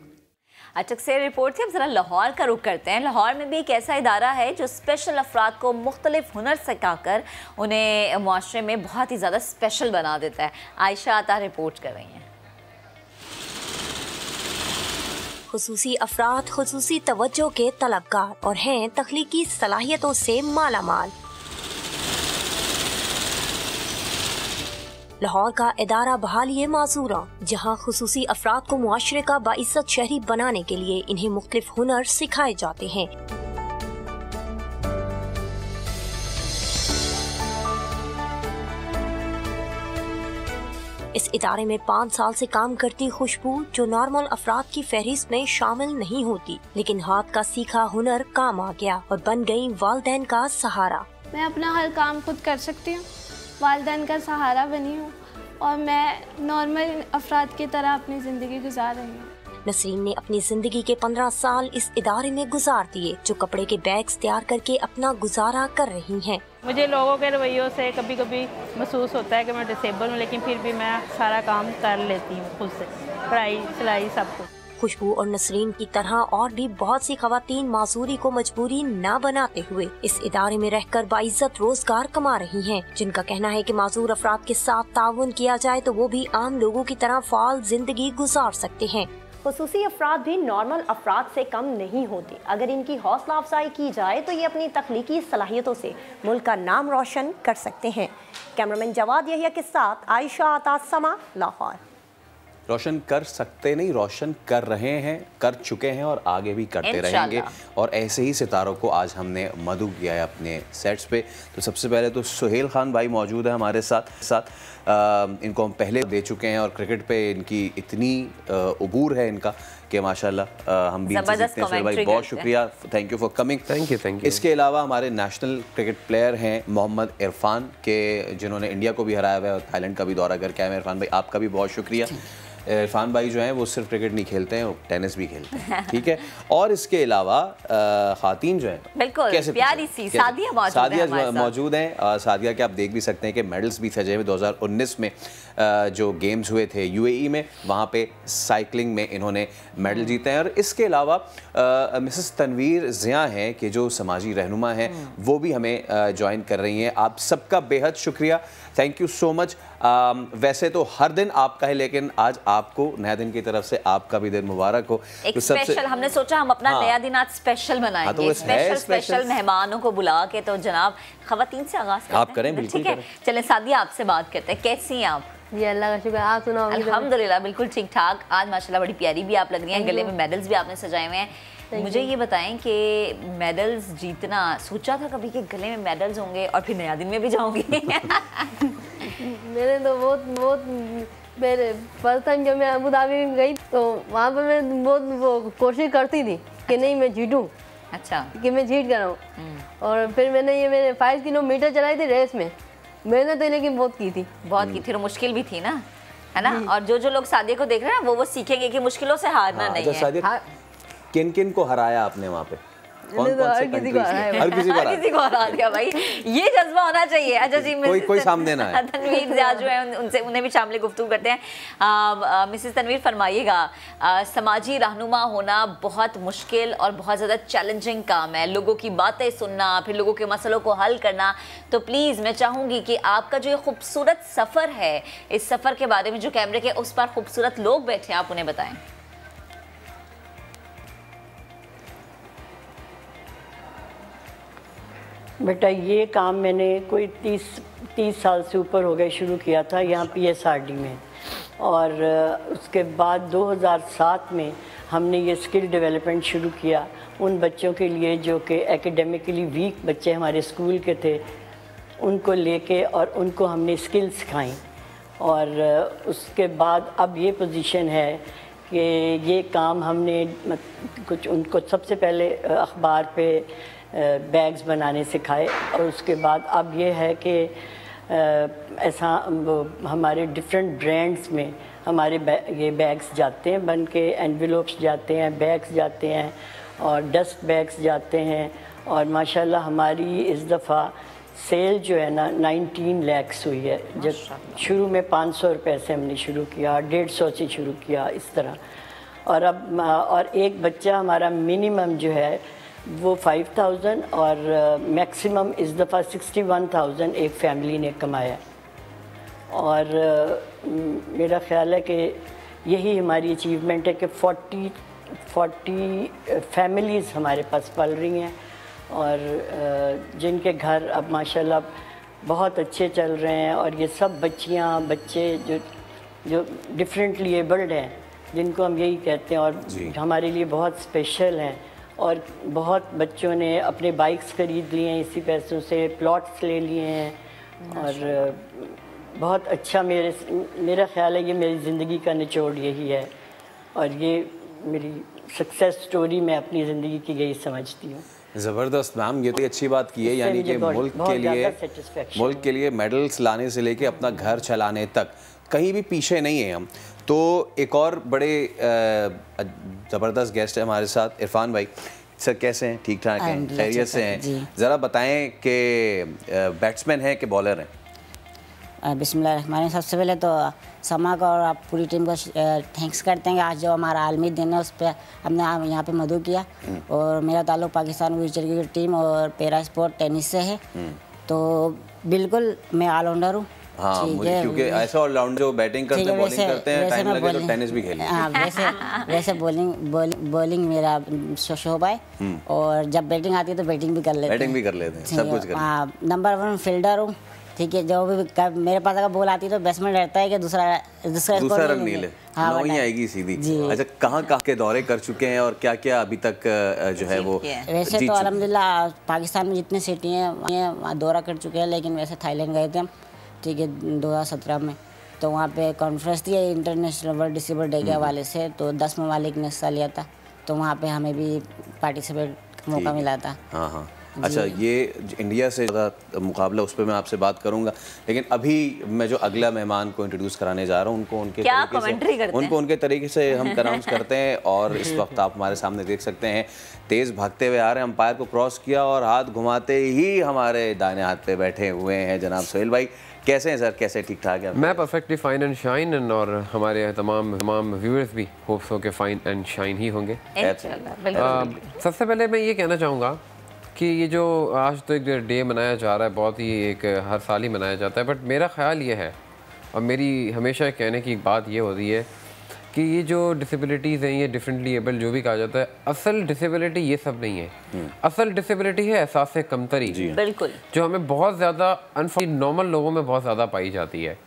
अटक से रिपोर्ट थी। अब जरा लाहौर का रुख करते हैं। लाहौर में भी एक ऐसा इदारा है जो स्पेशल अफराद को मुख्तलिफ हुनर सिखाकर उन्हें मुआशरे में बहुत ही ज़्यादा स्पेशल बना देता है। आयशा आता रिपोर्ट कर रही हैं। खुसूसी अफराद खुसूसी तवज्जो के तलबगार और हैं तख्लीकी सलाहियतों से मालामाल। लाहौर का इदारा बहाली मासूरा, जहाँ खुसूसी अफराद को मुआशरे का बाइज्जत शहरी बनाने के लिए इन्हें मुख्तलिफ हुनर सिखाए जाते हैं। इस इदारे में 5 साल से काम करती खुशबू, जो नॉर्मल अफराद की फहरिस्त में शामिल नहीं होती, लेकिन हाथ का सीखा हुनर काम आ गया और बन गई वालिदैन का सहारा। मैं अपना हर काम खुद कर सकती हूँ, वालिदैन का सहारा बनी हूँ और मैं नॉर्मल अफराद की तरह अपनी ज़िंदगी गुजार रही हूँ। नसरीन ने अपनी जिंदगी के 15 साल इस इदारे में गुजार दिए, जो कपड़े के बैग्स तैयार करके अपना गुजारा कर रही हैं। मुझे लोगों के रवैयों से कभी कभी महसूस होता है कि मैं डिसेबल हूँ, लेकिन फिर भी मैं सारा काम कर लेती हूँ खुद से, पढ़ाई सिलाई सब कुछ। खुशबू और नसरीन की तरह और भी बहुत सी खवातीन माजूरी को मजबूरी न बनाते हुए इस इदारे में रहकर बाइज्जत रोजगार कमा रही हैं, जिनका कहना है कि माजूर अफराद के साथ ताउन किया जाए तो वो भी आम लोगों की तरह फाल जिंदगी गुजार सकते हैं। खुसूसी अफराद भी नॉर्मल अफराद से कम नहीं होते। अगर इनकी हौसला अफजाई की जाए तो ये अपनी तख्लीकी सलाहियतों से मुल्क का नाम रोशन कर सकते हैं। कैमरामैन जवाद यहिया के साथ आयशा आताज समा, लाहौर। रोशन कर सकते नहीं, रोशन कर रहे हैं, कर चुके हैं और आगे भी करते रहेंगे। और ऐसे ही सितारों को आज हमने मदऊ किया है अपने सेट्स पे। तो सबसे पहले तो सुहेल खान भाई मौजूद है हमारे साथ। इनको हम पहले दे चुके हैं और क्रिकेट पे इनकी इतनी उबूर है इनका कि माशाल्लाह हम भी इनसे सीखते हैं। सुहेल भाई बहुत शुक्रिया, thank you for coming. Thank you. इसके अलावा हमारे नेशनल क्रिकेट प्लेयर हैं मोहम्मद इरफान के, जिन्होंने इंडिया को भी हराया हुआ है और थाईलैंड का भी दौरा करके आए हैं। इरफान भाई आपका भी बहुत शुक्रिया। इरफान भाई जो हैं वो सिर्फ क्रिकेट नहीं खेलते हैं, वो टेनिस भी खेलते हैं, ठीक है। और इसके अलावा खातीन जो हैं बिल्कुल प्यारी सी सादिया मौजूद हैं। सादिया के आप देख भी सकते हैं कि मेडल्स भी सजे हुए 2019 में जो गेम्स हुए थे यूएई में, वहाँ पे साइकिलिंग में इन्होंने मेडल जीते हैं। और इसके अलावा मिसेस तनवीर ज़िया हैं कि जो समाजी रहनुमा हैं, वो भी हमें ज्वाइन कर रही हैं। आप सबका बेहद शुक्रिया, थैंक यू सो मच। वैसे तो हर दिन आपका है, लेकिन आज आपको नया दिन की तरफ से आपका भी दिन मुबारक हो। एक तो स्पेशल हमने सोचा हम अपना नया दिन आज स्पेशल बनाएंगे। स्पेशल मेहमानों को बुला के। तो जनाब खवातीन से आगाज करते हैं। आप करें, बिल्कुल ठीक है। चलें सादिया आपसे बात करते हैं, कैसी हैं आप? जी अल्लाह का शुक्र, आप सुनाओ? अल्हम्दुलिल्लाह बिल्कुल ठीक ठाक। आज माशाल्लाह बड़ी प्यारी भी आप लग रही हैं, गले में मेडल्स भी आपने सजाए हुए हैं। मुझे ये बताएं कि मेडल्स जीतना सोचा था कभी कि गले में मेडल्स होंगे और फिर नया दिन में भी जाऊंगी? मैंने तो बहुत मेरे फर्स्ट टाइम जब मैं अबू धाबी में गई तो वहाँ पर मैं बहुत वो कोशिश करती थी कि नहीं मैं जीतूँ। अच्छा। कि मैं जीत कर हूँ। और फिर मैंने 5 किलोमीटर चलाई थी रेस में। मैंने तो लेकिन बहुत की थी और मुश्किल भी थी ना, है ना। और जो लोग सादिया को देख रहे हैं वो सीखेंगे कि मुश्किलों से हारना नहीं है। किन किन को हराया आपने वहाँ पे? हर किसी को हरा दिया भाई, ये जज्बा होना चाहिए। अच्छा जी, कोई सामने ना है। तनवीर ज़िया जो है उनसे उन्हें भी शामिल गुफ्तगू करते हैं। मिसेस तनवीर फरमाइएगा, समाजी रहनुमा होना बहुत मुश्किल और बहुत ज़्यादा चैलेंजिंग काम है। लोगों की बातें सुनना, फिर लोगों के मसलों को हल करना। तो प्लीज़ मैं चाहूँगी कि आपका जो ये खूबसूरत सफ़र है, इस सफ़र के बारे में जो कैमरे के उस पर खूबसूरत लोग बैठे हैं, आप उन्हें बताएं। बेटा ये काम मैंने कोई 30 साल से ऊपर हो गए शुरू किया था यहाँ PSRD में। और उसके बाद 2007 में हमने ये स्किल डेवलपमेंट शुरू किया उन बच्चों के लिए जो कि एकेडमिकली वीक बच्चे हमारे स्कूल के थे, उनको लेके और उनको हमने स्किल सिखाई। और उसके बाद अब ये पोजीशन है कि ये काम हमने कुछ उनको सबसे पहले अखबार पे बैग्स बनाने सिखाए और उसके बाद अब ये है कि ऐसा हमारे डिफरेंट ब्रांड्स में हमारे ये बैग्स जाते हैं बन के, एनवेलोप्स जाते हैं, बैग्स जाते हैं और डस्ट बैग्स जाते हैं। और माशाल्लाह हमारी इस दफ़ा सेल जो है ना 19 लाख हुई है। जब शुरू में 500 रुपये से हमने शुरू किया, 150 से शुरू किया इस तरह। और अब और एक बच्चा हमारा मिनिमम जो है वो 5000 और मैक्सिमम इस दफ़ा 61,000 एक फैमिली ने कमाया। और मेरा ख़्याल है कि यही हमारी अचीवमेंट है कि 40 फैमिलीज़ हमारे पास पल रही हैं और जिनके घर अब माशाल्लाह बहुत अच्छे चल रहे हैं। और ये सब बच्चियाँ बच्चे जो डिफरेंटली एबल्ड हैं, जिनको हम यही कहते हैं और हमारे लिए बहुत स्पेशल हैं। और बहुत बच्चों ने अपने बाइक्स खरीद लिए हैं इसी पैसों से, प्लॉट्स ले लिए हैं और बहुत अच्छा मेरा ख्याल है ये मेरी ज़िंदगी का निचोड़ यही है और ये मेरी सक्सेस स्टोरी मैं अपनी ज़िंदगी की यही समझती हूँ। ज़बरदस्त मैम, ये तो अच्छी बात की है, यानी कि मुल्क के लिए मेडल्स लाने से लेके अपना घर चलाने तक कहीं भी पीछे नहीं है हम। तो एक और बड़े ज़बरदस्त गेस्ट है हमारे साथ, इरफान भाई। सर कैसे हैं? ठीक ठाक हैं, खैरियत से हैं? ज़रा बताएं कि बैट्समैन हैं कि बॉलर हैं? बिस्मिल्लाह, सबसे पहले तो समा को और आप पूरी टीम को थैंक्स करते हैं कि आज जो हमारा आलमी दिन है उस पर हमने यहाँ पे मदू किया। और मेरा ताल्लुक पाकिस्तान व्हीलचेयर क्रिकेट टीम और पैरा स्पोर्ट टेनिस से है, तो बिल्कुल मैं ऑलराउंडर हूँ। हाँ, क्योंकि ऐसा ऑलराउंडर जो बैटिंग करते हैं, बॉलिंग करते हैं, टाइम लगे तो टेनिस भी खेलें। हाँ, वैसे बॉलिंग मेरा शोबा है और जब बैटिंग आती है तो बैटिंग भी कर लेते हैं, सब कुछ करते हैं। नंबर 1 फील्डर हूँ, ठीक है। जो भी मेरे पास अगर बॉल आती है तो बैट्समैन डरता है कि दूसरा रन नहीं ले, हाँ, नहीं आएगी सीधी। अच्छा, कहाँ के दौरे कर चुके हैं और क्या क्या अभी तक जो है वो? वैसे तो अल्हम्दुलिल्लाह पाकिस्तान में जितने सिटी हैं वहाँ दौरा कर चुके हैं, लेकिन वैसे थाईलैंड गए थे हम, ठीक है, 2017 में। तो वहाँ पे कॉन्फ्रेंस थी इंटरनेशनल वर्ल्ड डिसेबल डे के हवाले से, तो 10 ममालिक ने हिस्सा लिया था, तो वहाँ पे हमें भी पार्टिसिपेट का मौका मिला था। हाँ हाँ, अच्छा, ये इंडिया से ज़्यादा मुकाबला उस पर मैं आपसे बात करूंगा, लेकिन अभी मैं जो अगला मेहमान को इंट्रोड्यूस कराने जा रहा हूँ उनको उनके तरीके से हम अनाउंस करते हैं। और इस वक्त आप हमारे सामने देख सकते हैं, तेज़ भागते हुए आ रहे हैं, अंपायर को क्रॉस किया और हाथ घुमाते ही हमारे दाहिने हाथ पे बैठे हुए हैं जनाब सोहेल भाई। कैसे हैं सर? कैसे? ठीक ठाक है? मैं परफेक्टली फाइन एंड शाइन, और हमारे तमाम व्यूअर्स भी होप्स हो के फाइन एंड शाइन ही होंगे। सबसे पहले मैं ये कहना चाहूँगा कि ये जो आज तो एक डे मनाया जा रहा है, बहुत ही एक हर साल ही मनाया जाता है, बट मेरा ख़्याल ये है और मेरी हमेशा कहने की बात ये होती है कि ये जो डिसेबिलिटीज़ हैं, ये डिफरेंटली एबल जो भी कहा जाता है, असल डिसेबिलिटी ये सब नहीं है। असल डिसेबिलिटी है एहसास कमतरी, बिल्कुल, जो हमें बहुत ज़्यादा नॉर्मल लोगों में बहुत ज़्यादा पाई जाती है।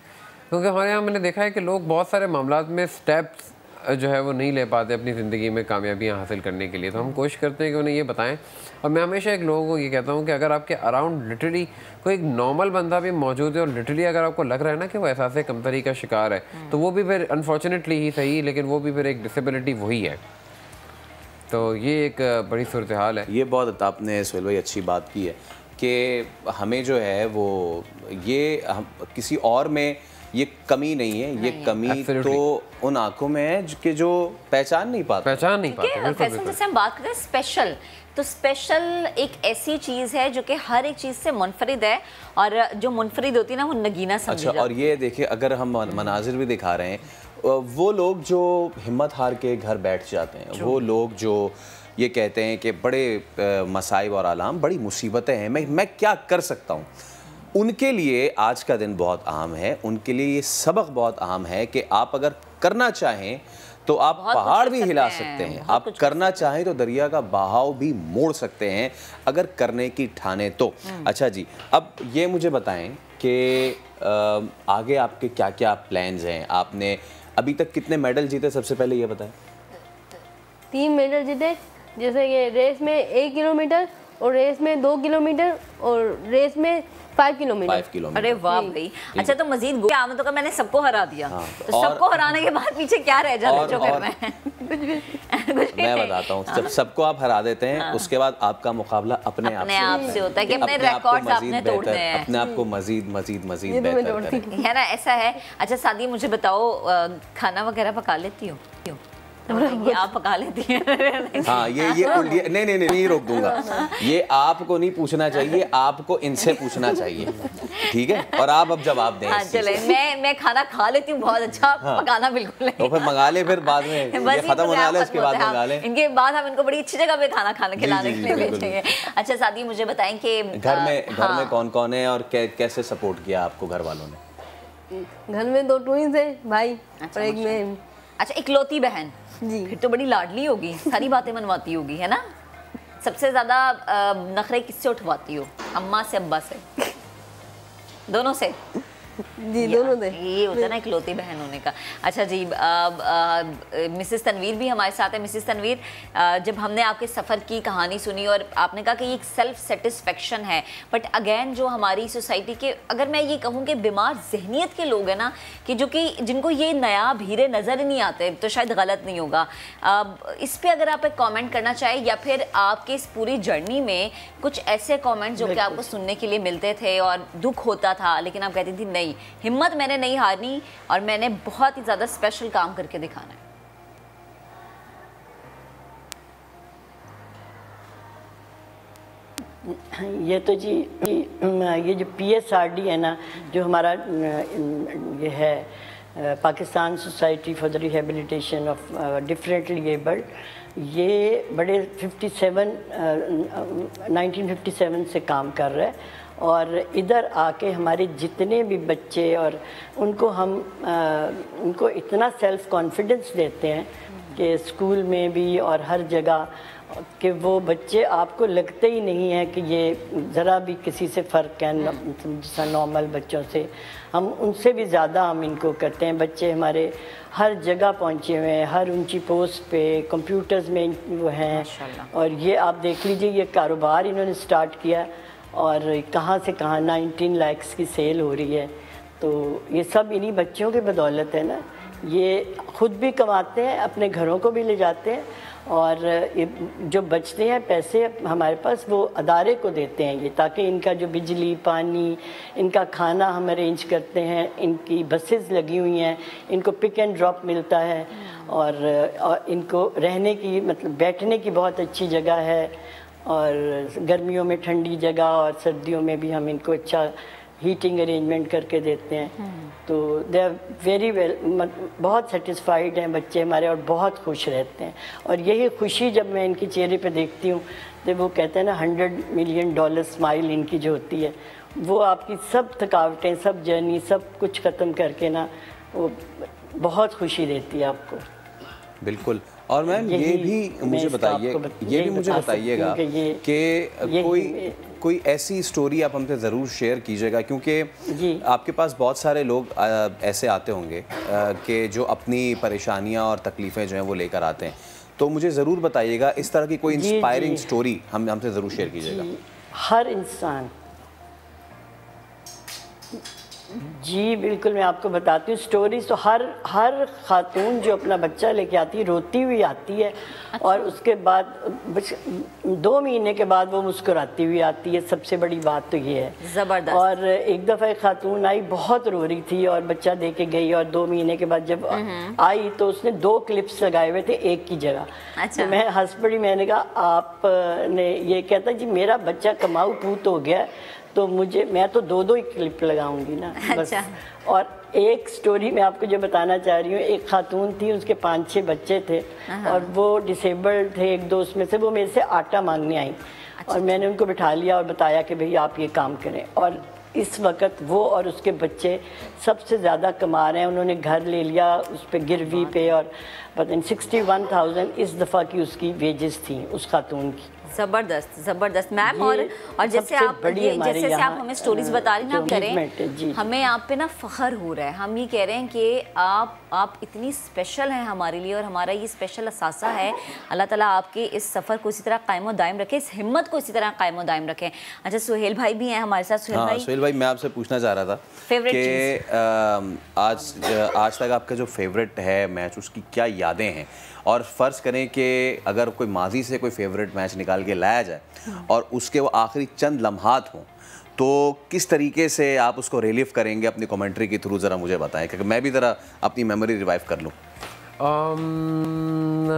क्योंकि हमारे यहाँ मैंने देखा है कि लोग बहुत सारे मामलात में स्टेप्स जो है वो नहीं ले पाते अपनी ज़िंदगी में कामयाबियाँ हासिल करने के लिए, तो हम कोशिश करते हैं कि उन्हें ये बताएं। और मैं हमेशा एक लोगों को ये कहता हूँ कि अगर आपके अराउंड लिटरली कोई एक नॉर्मल बंदा भी मौजूद है और लिटरली अगर आपको लग रहा है ना कि वो एहसास कमतरी का शिकार है, तो वो भी फिर अनफॉर्चुनेटली ही सही, लेकिन वो भी फिर एक डिसेबिलिटी वही है। तो ये एक बड़ी सूरत हाल है। ये बहुत आपने सोहेल भाई अच्छी बात की है कि हमें जो है वो ये किसी और में ये कमी नहीं है, ये कमी तो उन आंखों में है कि जो पहचान नहीं पाते। जैसे हम बात करते हैं स्पेशल, तो स्पेशल एक ऐसी चीज़ है जो कि हर एक चीज़ से मुनफरिद है, और जो मुनफरिद होती है ना वो नगीना समझी जाती है। और ये देखिए, अगर हम मनाजिर भी दिखा रहे हैं, वो लोग जो हिम्मत हार के घर बैठ जाते हैं, वो लोग जो ये कहते हैं कि बड़े मसाइब और आलाम, बड़ी मुसीबतें हैं, मैं क्या कर सकता हूँ, उनके लिए आज का दिन बहुत अहम है। उनके लिए ये सबक बहुत अहम है कि आप अगर करना चाहें तो आप पहाड़ भी हिला सकते हैं, आप करना चाहें तो दरिया का बहाव भी मोड़ सकते हैं, अगर करने की ठाने तो। अच्छा जी, अब ये मुझे बताएं कि आगे आपके क्या क्या प्लान्स हैं? आपने अभी तक कितने मेडल जीते? सबसे पहले ये बताएं। 3 मेडल जीते, जैसे कि रेस में 1 किलोमीटर और रेस में 2 किलोमीटर और रेस में 5 किलोमीटर। अरे वाह भाई, अच्छा, तो मजीद आमदों का मैंने सबको हरा दिया। हाँ, तो सबको हराने के बाद पीछे क्या रह जाता है जो करना है? मैं बताता हूँ, जब सबको आप हरा देते हैं, उसके बाद आपका मुकाबला अपने आप से होता है कि अपने रिकॉर्ड्स आपने तोड़ने हैं, अपने आप को मजीद बेहतर करें, है ना? ऐसा है। अच्छा सादी, मुझे बताओ, खाना वगैरह पका लेती हो? ये आप पका लेती हैं? हाँ, ये नहीं रोक दूंगा। ये आपको नहीं पूछना चाहिए, आपको इनसे पूछना चाहिए, ठीक है? और आप अब जवाब दें। हाँ, चले, मैं खाना खा लेती हूँ बहुत अच्छा। हाँ, पकाना बिल्कुल नहीं। तो फिर मंगा ले, फिर बाद में ये खत्म होने वाला है, इसके बाद मंगा ले। इनके बाद हम इनको बड़ी अच्छी जगह पे खाना खिलाने के लिए भेजेंगे। अच्छा सादी, मुझे बताएं कि घर में कौन कौन है और कैसे सपोर्ट किया आपको घर वालों ने? घर में 2 ट्विंस है भाई और एक मैं। अच्छा, इकलौती बहन? जी। फिर तो बड़ी लाडली होगी, सारी बातें मनवाती होगी, है ना? सबसे ज़्यादा नखरे किससे उठवाती हो? अम्मा से, अब्बा से, दोनों से? जी दोनों दे। ये होता है ना इकलौती बहन होने का। अच्छा जी, मिसेस तनवीर भी हमारे साथ है। मिसेस तनवीर, जब हमने आपके सफ़र की कहानी सुनी और आपने कहा कि ये एक सेल्फ सेटिस्फेक्शन है, बट अगेन जो हमारी सोसाइटी के, अगर मैं ये कहूँ कि बीमार जहनीत के लोग हैं ना, कि जो कि जिनको ये नया भीरे नज़र ही नहीं आते, तो शायद गलत नहीं होगा, इस पर अगर आप एक कॉमेंट करना चाहें, या फिर आपके इस पूरी जर्नी में कुछ ऐसे कॉमेंट जो कि आपको सुनने के लिए मिलते थे और दुख होता था, लेकिन आप कहती थी नहीं, हिम्मत मैंने नहीं हारनी और मैंने बहुत ही ज्यादा स्पेशल काम करके दिखाना है। ये तो जी ये जो PSRD है ना, जो हमारा ये है Pakistan society for the rehabilitation of differently abled, ये बड़े 1957 से काम कर रहा है और इधर आके हमारे जितने भी बच्चे और उनको हम उनको इतना सेल्फ कॉन्फिडेंस देते हैं कि स्कूल में भी और हर जगह कि वो बच्चे आपको लगते ही नहीं है कि ये ज़रा भी किसी से फ़र्क है जैसा नॉर्मल बच्चों से। हम उनसे भी ज़्यादा हम इनको करते हैं। बच्चे हमारे हर जगह पहुँचे हुए हैं, हर ऊंची पोस्ट पे, कंप्यूटर्स में वो हैं। और ये आप देख लीजिए, ये कारोबार इन्होंने स्टार्ट किया और कहाँ से कहाँ 19 लाख की सेल हो रही है। तो ये सब इन्हीं बच्चों की बदौलत है ना। ये खुद भी कमाते हैं, अपने घरों को भी ले जाते हैं और ये जो बचते हैं पैसे हमारे पास वो अदारे को देते हैं ये, ताकि इनका जो बिजली पानी, इनका खाना हम अरेंज करते हैं, इनकी बसेस लगी हुई हैं, इनको पिक एंड ड्रॉप मिलता है और इनको रहने की मतलब बैठने की बहुत अच्छी जगह है और गर्मियों में ठंडी जगह और सर्दियों में भी हम इनको अच्छा हीटिंग अरेंजमेंट करके देते हैं। तो दे आर वेरी वेल, बहुत सेटिस्फाइड हैं बच्चे हमारे और बहुत खुश रहते हैं। और यही खुशी जब मैं इनके चेहरे पे देखती हूँ तो वो कहते हैं ना $100 मिलियन स्माइल इनकी जो होती है, वो आपकी सब थकावटें, सब जर्नी, सब कुछ ख़त्म करके ना वो बहुत खुशी देती है आपको। बिल्कुल। और मैम ये भी मुझे बताइएगा कि कोई ऐसी स्टोरी आप हमसे ज़रूर शेयर कीजिएगा, क्योंकि आपके पास बहुत सारे लोग ऐसे आते होंगे कि जो अपनी परेशानियां और तकलीफ़ें जो हैं वो लेकर आते हैं। तो मुझे ज़रूर बताइएगा, इस तरह की कोई इंस्पायरिंग स्टोरी हमसे ज़रूर शेयर कीजिएगा। हर इंसान, जी बिल्कुल, मैं आपको बताती हूँ स्टोरीज। तो हर खातून जो अपना बच्चा लेके आती है रोती हुई आती है। अच्छा। और उसके बाद 2 महीने के बाद वो मुस्कुराती हुई आती है। सबसे बड़ी बात तो ये है। ज़बरदस्त। और एक दफ़ा एक खातून आई, बहुत रो रही थी और बच्चा दे के गई और 2 महीने के बाद जब आई तो उसने 2 क्लिप्स लगाए हुए थे एक की जगह। अच्छा। तो मैं हंस पड़ी, मैंने कहा आपने ये कहता जी मेरा बच्चा कमाऊ पूत हो गया तो मैं तो 2 ही क्लिप लगाऊंगी ना। अच्छा। बस। और एक स्टोरी मैं आपको जो बताना चाह रही हूँ, एक खातून थी, उसके 5-6 बच्चे थे और वो डिसेबल्ड थे। एक दोस्त में से वो मेरे से आटा मांगने आई। अच्छा। और मैंने उनको बिठा लिया और बताया कि भाई आप ये काम करें। और इस वक्त वो और उसके बच्चे सबसे ज़्यादा कमा रहे हैं। उन्होंने घर ले लिया उस पर गिरवी पे और पता नहीं 61,000 इस दफ़ा की उसकी वेजेस थी उस खातून की। ज़बरदस्त ज़बरदस्त मैम। और जैसे आप जैसे आप हमें स्टोरीज बता रही ना करें, हमें आप पे ना फ़ख्र हो रहा है। हम ये कह रहे हैं कि आप इतनी स्पेशल हैं हमारे लिए और हमारा ये स्पेशल असासा है। अल्लाह ताला आपके इस सफ़र को इसी तरह कायम दायम रखे, इस हिम्मत को इसी तरह कायम दायम रखें। अच्छा, सुहेल भाई भी हैं हमारे साथ। सुहेल भाई, मैं आपसे पूछना चाह रहा था कि आज तक आपका जो फेवरेट है मैच, उसकी क्या यादें हैं? और फ़र्ज़ करें कि अगर कोई माजी से कोई फेवरेट मैच निकाल के लाया जाए और उसके वो आखिरी चंद लम्हात हों, तो किस तरीके से आप उसको रिलीव करेंगे अपनी कमेंट्री के थ्रू? ज़रा मुझे बताएं, क्योंकि मैं भी ज़रा अपनी मेमोरी रिवाइव कर लूँ।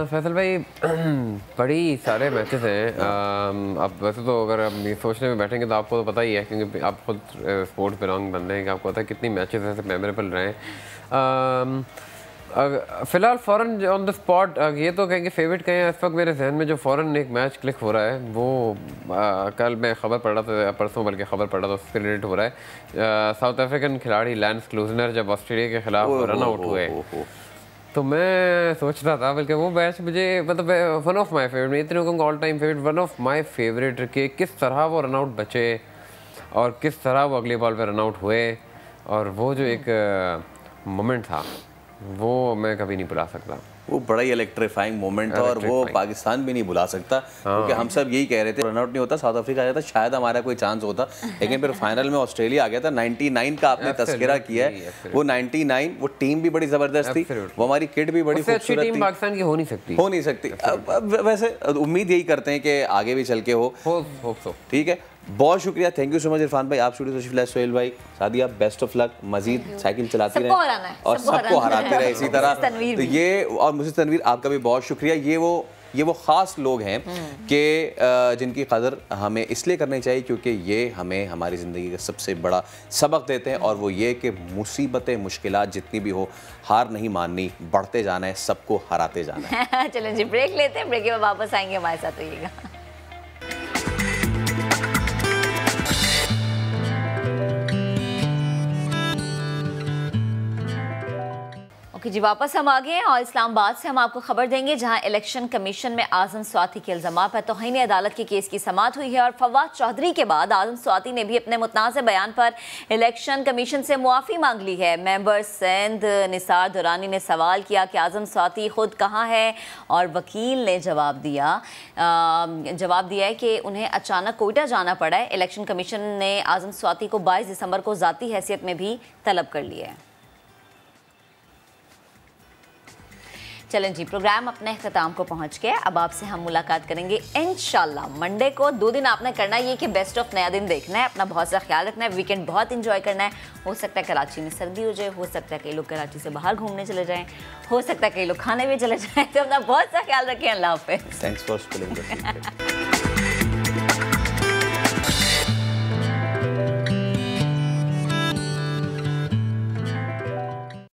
फैसल भाई, बड़ी सारे मैचेस हैं। अब वैसे तो अगर आप सोचने में बैठेंगे तो आपको तो पता ही है, क्योंकि आप खुद स्पोर्ट्स बिलोंग बंदे हैं, कि आपको पता है कितनी मैचेस ऐसे मेमोरेबल रहे हैं। फ़िलहाल फ़ौरन ऑन द स्पॉट ये तो कहेंगे फेवरेट कहें, इस वक्त मेरे जहन में जो फ़ौरन एक मैच क्लिक हो रहा है वो कल मैं ख़बर पढ़ रहा था, परसों बल्कि ख़बर पढ़ा था, उससे रिलेटेड हो रहा है। साउथ अफ्रीकन खिलाड़ी लैंस क्लूजनर जब ऑस्ट्रेलिया के खिलाफ रन आउट हुए तो मैं सोच रहा था, बल्कि वो मैच मुझे मतलब वन ऑफ माय फेवरेट, मैं इतने कहूँगा all time favourite, one of my favourite के किस तरह वो रन आउट बचे और किस तरह वो अगले बॉल पे रन आउट हुए, और वो जो एक मोमेंट था वो मैं कभी नहीं भुला सकता। वो बड़ा ही इलेक्ट्रीफाइंग मोमेंट था और वो पाकिस्तान भी नहीं भुला सकता, क्योंकि हम सब यही कह रहे थे रन आउट नहीं होता, साउथ अफ्रीका आ जाता, शायद हमारा कोई चांस होता, लेकिन फिर फाइनल में ऑस्ट्रेलिया आ गया था। 99 का आपने तस्करा किया है, वो 99 वो टीम भी बड़ी जबरदस्त थी, वो हमारी किट भी बड़ी खूबसूरत थी, पाकिस्तान की हो नहीं सकती। वैसे उम्मीद यही करते हैं कि आगे भी चल के हो। ठीक है, बहुत शुक्रिया, thank you so much Irfan भाई, आप स्टूडियो से सोहेल भाई, Sadia best of luck, Majid cycle चलाती रहे और सबको हराते रहे इसी तरह। तो ये और मुझे तनवीर आपका भी बहुत शुक्रिया। ये वो ख़ास लोग हैं कि जिनकी कदर हमें इसलिए करनी चाहिए क्योंकि ये हमें हमारी ज़िंदगी का सबसे बड़ा सबक देते हैं, और वो ये कि मुसीबतें मुश्किलात जितनी भी हो, हार नहीं माननी, बढ़ते जाना है, सबको हराते जाना है। चलें जी, ब्रेक लेते हैं, ब्रेक के बाद वापस आएंगे, हमारे साथ रहिएगा। ओके जी, वापस हम आ गए हैं और इस्लामाबाद से हम आपको खबर देंगे जहां इलेक्शन कमीशन में आजम स्वाति के इल्ज़ामात पर तौहीन अदालत के केस की समाअत हुई है, और फवाद चौधरी के बाद आजम स्वाति ने भी अपने मुतनाज़ बयान पर इलेक्शन कमीशन से मुआफ़ी मांग ली है। मेंबर सिंध निसार दुरानी ने सवाल किया कि आजम स्वाति खुद कहाँ है, और वकील ने जवाब दिया है कि उन्हें अचानक कोयटा जाना पड़ा है। इलेक्शन कमीशन ने आजम स्वाति को 22 दिसंबर को ज़ाती हैसियत में भी तलब कर लिया है। चलें जी, प्रोग्राम अपने अख्ताम को पहुंच गया। अब आपसे हम मुलाकात करेंगे इंशाल्लाह मंडे को। 2 दिन आपने करना है ये कि बेस्ट ऑफ नया दिन देखना है, अपना बहुत सा ख्याल रखना है, वीकेंड बहुत इंजॉय करना है। हो सकता है कराची में सर्दी हो जाए, हो सकता है कई लोग कराची से बाहर घूमने चले जाएं, हो सकता है कई लोग खाने में चले जाएं, तो अपना बहुत सा ख्याल रखें। अल्लाह हाफ़िज़। Thanks for spelling.